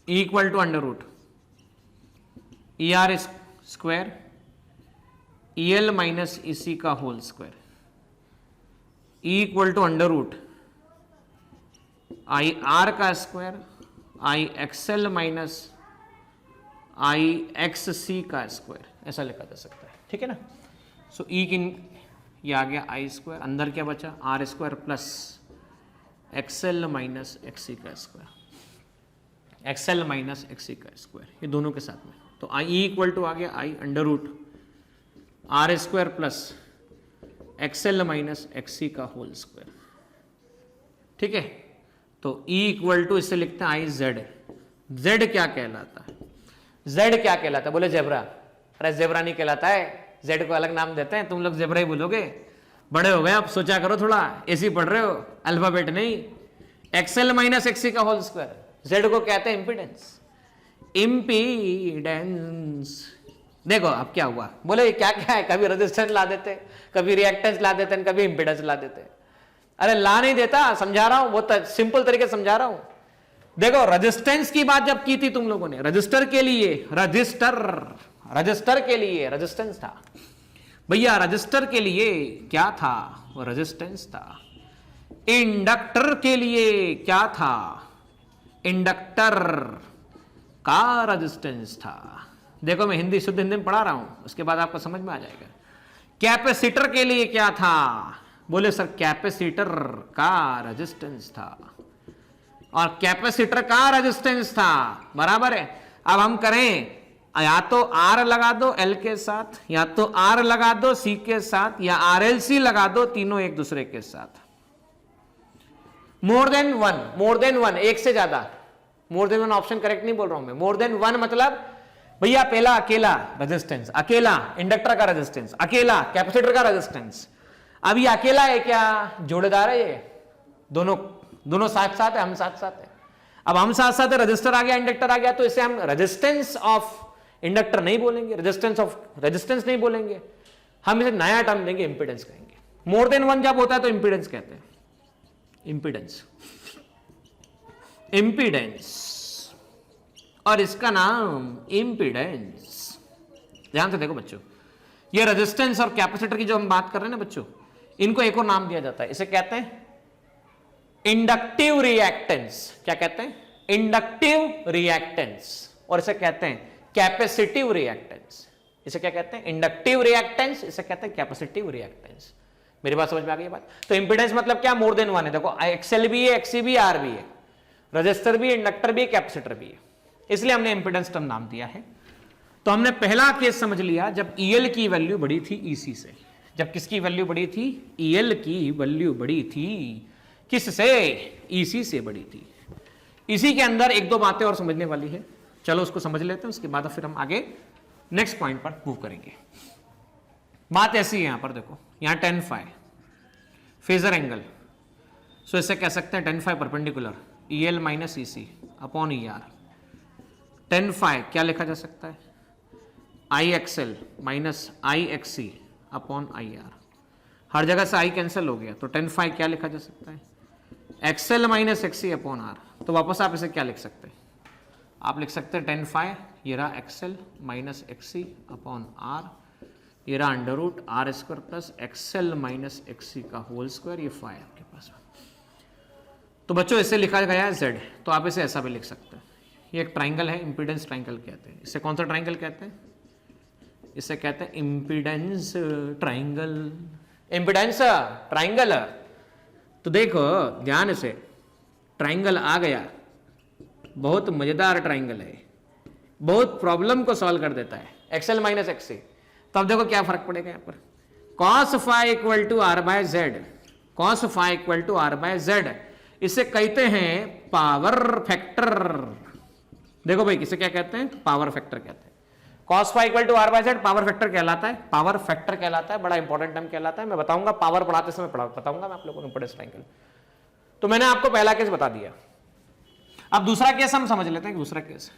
A: equal to under root ER square EL minus EC का whole square equal to under root I R का square I XL minus I XC का square, ऐसा लिखा जा सकता है, ठीक है ना। सो ई की ये आ गया आई स्क्वायर, अंदर क्या बचा R square plus XL minus XC का स्क्वायर, XL माइनस XC का स्क्वायर, ये दोनों के साथ में। तो आई इक्वल टू आ गया I under root R square plus XL minus XC का होल स्क्वायर, ठीक है। तो E इक्वल टू इससे लिखते हैं आई Z क्या कहलाता है, Z क्या कहलाता है, बोले जेब्रा। अरे जेब्रा नहीं कहलाता है, Z को अलग नाम देते हैं, तुम लोग जेब्रा ही बोलोगे, बड़े हो गए अब, सोचा करो थोड़ा, ऐसे पढ़ रहे हो, अल्फाबेट नहीं। XL माइनस XC का होल स्क्वायर, Z को कहते हैं इम्पीडेंस। देखो अब क्या हुआ, बोले क्या क्या है, कभी रेजिस्टेंस ला देते, कभी रिएक्टेंस ला देते, कभी इम्पीडेंस ला देते। अरे ला नहीं देता, समझा रहा हूं, बहुत सिंपल तरीके से समझा रहा हूं। देखो रेजिस्टेंस की बात जब की थी तुम लोगों ने, रजिस्टर के लिए रेजिस्टेंस था भैया, रजिस्टर के लिए क्या था, वो रेजिस्टेंस था। इंडक्टर के लिए क्या था, इंडक्टर का रेजिस्टेंस था। देखो मैं हिंदी शुद्ध हिंदी में पढ़ा रहा हूं, उसके बाद आपको समझ में आ जाएगा। कैपेसिटर के लिए क्या था, बोले सर कैपेसिटर का रेजिस्टेंस था, और कैपेसिटर का रेजिस्टेंस था, बराबर है। अब हम करें, या तो R लगा दो L के साथ, या तो R लगा दो C के साथ, या RLC लगा दो, तीनों एक दूसरे के साथ। मोर देन वन, एक से ज्यादा। More than one option correct नहीं बोल रहा हूं मैं, मोर देन वन मतलब भैया पहला अकेला रेजिस्टेंस, अकेला इंडक्टर का रेजिस्टेंस, अकेला कैपेसिटर का रेजिस्टेंस। अब ये अकेला है क्या, जोड़ेदार है, ये दोनों साथ साथ है, हम साथ साथ है। अब हम साथ साथ है, रजिस्टर आ गया, इंडक्टर आ गया, तो इसे हम रेजिस्टेंस ऑफ इंडक्टर नहीं बोलेंगे, रेजिस्टेंस नहीं बोलेंगे, हम इसे नया टर्म देंगे, इंपीडेंस कहेंगे। मोर देन वन जब होता है तो इंपीडेंस कहते हैं, इंपीडेंस, और इसका नाम इंपीडेंस। ध्यान से देखो बच्चों, ये रेजिस्टेंस और कैपेसिटर की जो हम बात कर रहे हैं ना बच्चों, इनको एक और नाम दिया जाता है, इसे कहते हैं इंडक्टिव रिएक्टेंस। क्या कहते हैं? Inductive reactance. और इसे कहते हैं कैपेसिटिव रिएक्टेंस। इसे क्या कहते हैं? इंडक्टिव रिएक्टेंस, इसे कहते हैं कैपेसिटिव रिएक्टेंस। मेरी बात समझ में आ गई बात? तो इंपीडेंस मतलब क्या? मोर देन वन है। देखो एक्सएल भी है, एक्सी भी है, आर भी है, रजिस्टर भी है, इंडक्टर भी है, कैपेसिटर भी है, इसलिए हमने इंपीडेंस टर्म नाम दिया है। तो हमने पहला केस समझ लिया जब ईएल की वैल्यू बड़ी थी ईसी से। जब किसकी वैल्यू बड़ी थी? ईएल की वैल्यू बड़ी थी किससे? ईसी से बड़ी थी। इसी के अंदर एक दो बातें और समझने वाली है, चलो उसको समझ लेते हैं, उसके बाद फिर हम आगे नेक्स्ट पॉइंट पर मूव करेंगे। बात ऐसी है, यहां पर देखो, यहां tan phi फेजर एंगल, सो इसे कह सकते हैं tan phi perpendicular EL minus EC upon ER। tan phi क्या लिखा जा सकता है? IXL minus IXC upon IR। हर जगह से I कैंसिल हो गया, तो tan phi क्या लिखा जा सकता है? XL minus XC upon R। तो वापस आप इसे क्या लिख सकते हैं? आप लिख सकते हैं tan phi, ये रहा XL minus XC upon R, ये रहा under root R square plus XL minus XC का होल स्क्वायर, ये phi आपके पास। तो बच्चों इसे लिखा गया है Z, तो आप इसे ऐसा भी लिख सकते हैं। ये एक ट्राइंगल है, इंपीडेंस ट्राइंगल कहते हैं। इसे कौन सा ट्राइंगल कहते हैं? इसे कहते हैं इंपीडेंस ट्राइंगल। Impedance triangle. तो देखो ध्यान से, ट्राइंगल आ गया, बहुत मजेदार ट्राइंगल है, बहुत प्रॉब्लम को सॉल्व कर देता है, XL माइनस XC। तो अब देखो क्या फर्क पड़ेगा यहाँ पर, cos phi equal to R by Z, cos phi equal to R by Z, इसे कहते हैं पावर फैक्टर। देखो भाई किसे क्या कहते हैं? पावर फैक्टर कहते हैं। cos phi equal to R by Z power factor कहलाता है, पावर फैक्टर कहलाता है, बड़ा इंपॉर्टेंट टर्म कहलाता है। मैं बताऊंगा पावर पढ़ाते समय बताऊंगा मैं आप लोगों को इंपीडेंस ट्रायंगल। तो मैंने आपको पहला केस बता दिया, अब दूसरा केस हम समझ लेते हैं। दूसरा केस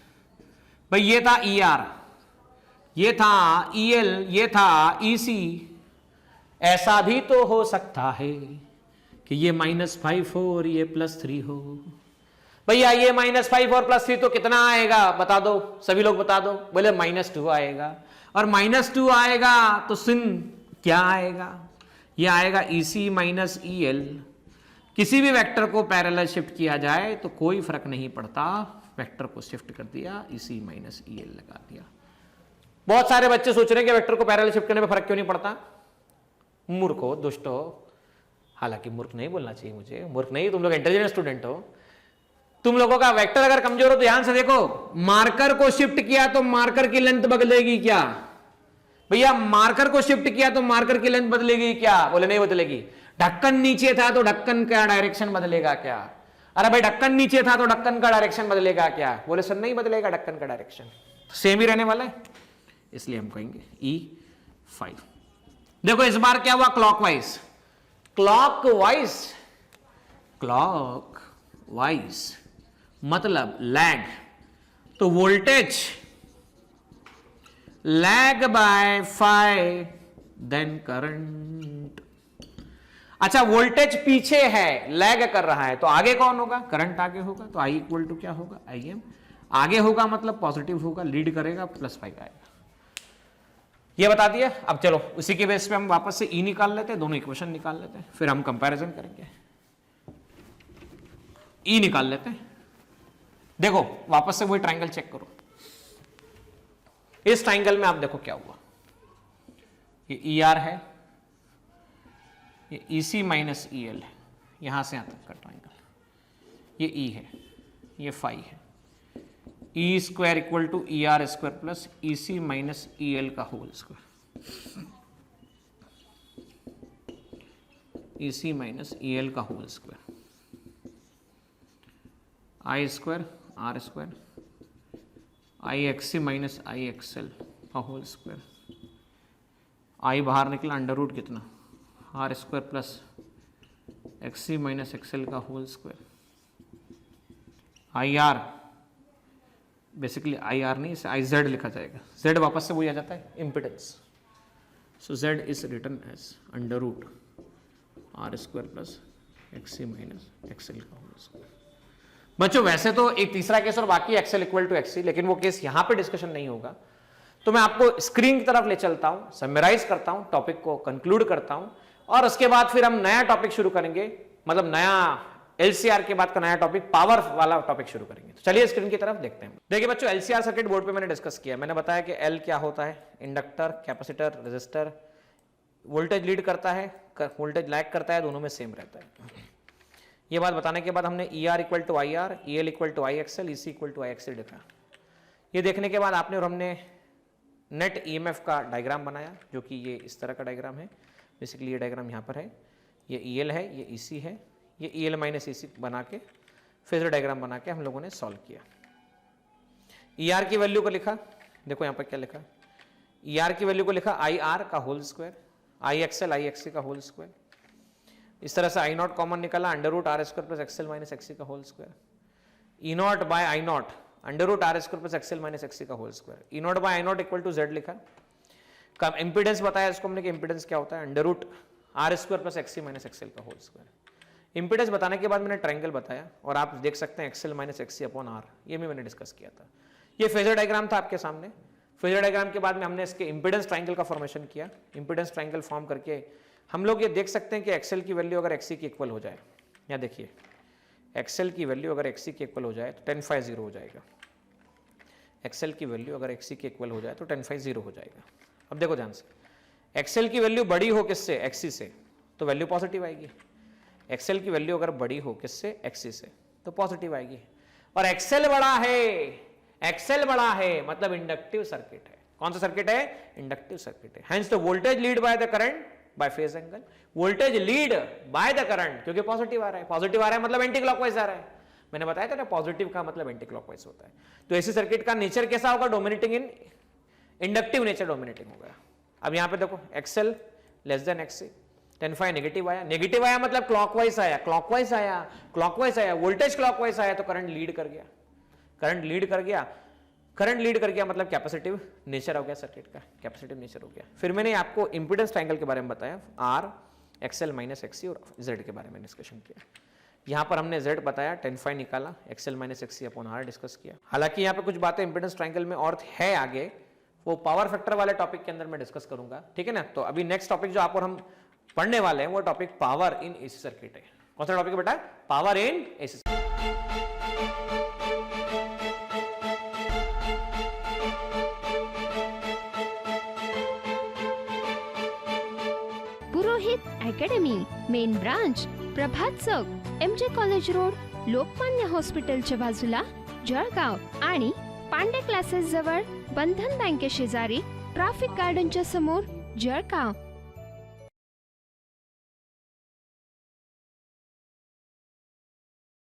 A: भाई, ये था ER, ये था EL, ये था EC। ऐसा भी तो हो सकता है कि ये -5 हो और ये +3 हो। भैया ये -5 और +3 तो कितना आएगा बता दो, सभी लोग बता दो। बोले -2 आएगा, और -2 आएगा तो सिन क्या आएगा? ये आएगा EC माइनस EL। किसी भी वेक्टर को पैरेलल शिफ्ट किया जाए तो कोई फर्क नहीं पड़ता, वेक्टर को शिफ्ट कर दिया, EC माइनस EL लगा दिया। बहुत सारे बच्चे सोच रहे हैं कि वेक्टर को पैरेलल शिफ्ट करने में फर्क क्यों नहीं पड़ता। मूर्ख हो, दुष्ट हो। हालांकि मूर्ख नहीं बोलना चाहिए मुझे, मूर्ख नहीं, तुम लोग इंटेलिजेंट स्टूडेंट हो। तुम लोगों का वेक्टर अगर कमजोर हो तो ध्यान से देखो, मार्कर को शिफ्ट किया तो मार्कर की लेंथ बदलेगी क्या? भैया मार्कर को शिफ्ट किया तो मार्कर की लेंथ बदलेगी क्या? बोले नहीं बदलेगी। ढक्कन नीचे था तो ढक्कन का डायरेक्शन बदलेगा क्या? अरे भाई ढक्कन नीचे था तो ढक्कन का डायरेक्शन बदलेगा क्या? बोले सर नहीं बदलेगा, ढक्कन का डायरेक्शन सेम ही रहने वाला है, इसलिए हम कहेंगे E5। देखो इस बार क्या हुआ? क्लॉकवाइज, क्लॉकवाइज, क्लॉकवाइज मतलब लैग। तो voltage lag by phi then current. अच्छा वोल्टेज पीछे है, लैग कर रहा है, तो आगे कौन होगा? करंट आगे होगा। तो I इक्वल टू क्या होगा? IM। आगे होगा मतलब पॉजिटिव होगा, लीड करेगा, +5 आएगा। ये बता दिया। अब चलो उसी के बेस पे हम वापस से E निकाल लेते हैं, दोनों इक्वेशन निकाल लेते हैं, फिर हम कंपैरिजन करेंगे। E निकाल लेते हैं। देखो वापस से वही ट्राइंगल चेक करो। इस ट्राइंगल में आप देखो क्या हुआ, ये ER है, ये EC माइनस EL है, यहां से यहां तक का ट्राइंगल, ये E है, ये phi है। E square equal to ER square plus EC minus EL का whole square, EC minus EL का whole square, I square R square, IXC minus IXL का होल स्क्वायर, I बाहर निकला, अंडर रूट कितना? R square plus XC minus XL का whole square, IR basically IR नहीं, इसे IZ लिखा जाएगा। Z वापस से वही आ जाता है impedance. So Z is written as under root R square plus XC minus XL का होल स्क्वायर। बच्चों वैसे तो एक तीसरा केस और बाकी XL इक्वल टू XC, लेकिन वो केस यहां पे डिस्कशन नहीं होगा। तो मैं आपको स्क्रीन की तरफ ले चलता हूं, समराइज करता हूं, टॉपिक को कंक्लूड करता हूं और उसके बाद फिर हम नया टॉपिक शुरू करेंगे, मतलब नया एलसीआर के बाद का नया टॉपिक पावर वाला टॉपिक शुरू करेंगे। तो चलिए स्क्रीन की तरफ देखते हैं। देखिए बच्चों, एलसीआर सर्किट बोर्ड पे मैंने डिस्कस किया। मैंने बताया कि एल क्या होता है, inductor, capacitor, resistor, voltage lead करता है, वोल्टेज लैग करता है, दोनों में सेम रहता है। ये बात बताने के बाद हमने E R equal to I R, E L equal to I XL, E C equal to I XL देखा। ये देखने के बाद आपने और हमने नेट ईएमएफ का डायग्राम बनाया, जो कि ये इस तरह का डायग्राम है। बेसिकली ये डायग्राम यहाँ पर है, ये ई एल है, ये ई सी है, ये ई एल माइनस ई सी बना के फेजर डायग्राम बना के हम लोगों ने सॉल्व किया। ई आर की वैल्यू को लिखा, देखो यहाँ पर क्या लिखा, ई आर की वैल्यू को लिखा आई आर का whole square, I XL I XC का होल स्क्वायर। इस तरह से आई नॉट कॉमन निकाला, under root R square plus XL minus XC का whole square. E naught by I naught under root R square plus XL minus XC का whole square. E naught by I naught equal to Z लिखा। कब impedance बताया इसको हमने कि impedance क्या होता है, under root R square plus XC minus XL का होल स्क्वायर। इंपीडेंस बताने के बाद मैंने ट्रायंगल बताया और आप देख सकते हैं XL minus XC upon R, ये भी मैंने डिस्कस किया था। ये फेजर डायग्राम था आपके सामने। फेजर डायग्राम के बाद में हमने इसके इंपीडेंस ट्रायंगल का फॉर्मेशन किया। इंपीडेंस ट्रायंगल फॉर्म करके हम लोग ये देख सकते हैं कि एक्सएल की वैल्यू अगर एक्सी की इक्वल हो जाए, या देखिए एक्सएल की वैल्यू अगर एक्सी की इक्वल हो जाए तो 10 फाई 0 हो जाएगा। एक्सएल की वैल्यू अगर एक्सी की इक्वल हो जाए तो 10 फाई 0 हो जाएगा। अब देखो ध्यान से, एक्सएल की वैल्यू बड़ी हो किससे, एक्सी से, तो वैल्यू पॉजिटिव आएगी। एक्सएल की वैल्यू अगर बड़ी हो किससे, एक्सी से, तो पॉजिटिव आएगी। और एक्सएल बड़ा है, एक्सएल बड़ा है मतलब इंडक्टिव सर्किट है। कौन सा सर्किट है, इंडक्टिव सर्किट है। Hence the voltage lead by the current by phase angle, voltage lead by the current, क्योंकि पॉजिटिव आ रहा है। पॉजिटिव आ रहा है मतलब एंटी क्लॉकवाइज आ रहा है। मैंने बताया था ना, पॉजिटिव का मतलब एंटी क्लॉकवाइज होता है। तो ऐसी सर्किट का नेचर कैसा होगा, dominating in inductive nature dominating होगा। अब यहां पे देखो XL less than XC, 10 phi negative आया। नेगेटिव आया मतलब क्लॉकवाइज आया, क्लॉकवाइज आया, क्लॉकवाइज आया, वोल्टेज क्लॉकवाइज आया तो करंट लीड कर गया, करंट लीड कर गया। करंट लीड कर गया मतलब कैपेसिटिव नेचर हो गया सर्किट का, कैपेसिटिव नेचर हो गया। फिर मैंने आपको इंपीडेंस ट्रायंगल के बारे में बताया, आर एक्सएल माइनस एक्सी और जेड के बारे में डिस्कशन किया। यहाँ पर हमने जेड बताया, 10 फाई निकाला, XL minus XC upon R discuss किया। हालांकि यहाँ पे कुछ बातें इंपीडेंस ट्रायंगल में और है आगे, वो पावर फैक्टर वाले टॉपिक के अंदर मैं डिस्कस करूंगा, ठीक है ना। तो अभी नेक्स्ट टॉपिक जो आप और हम पढ़ने वाले हैं वो topic power in AC circuit है। कौन सा टॉपिक है बेटा, power in AC.
B: Purohit academy, main branch Prabhat Chowk, MJ college road, Lokmanya हॉस्पिटलच्या बाजूला, जळगाव आणि पांडे क्लासेस जवळ, बंधन बँके शेजारी, ट्रॅफिक गार्डनच्या समोर, जळगाव।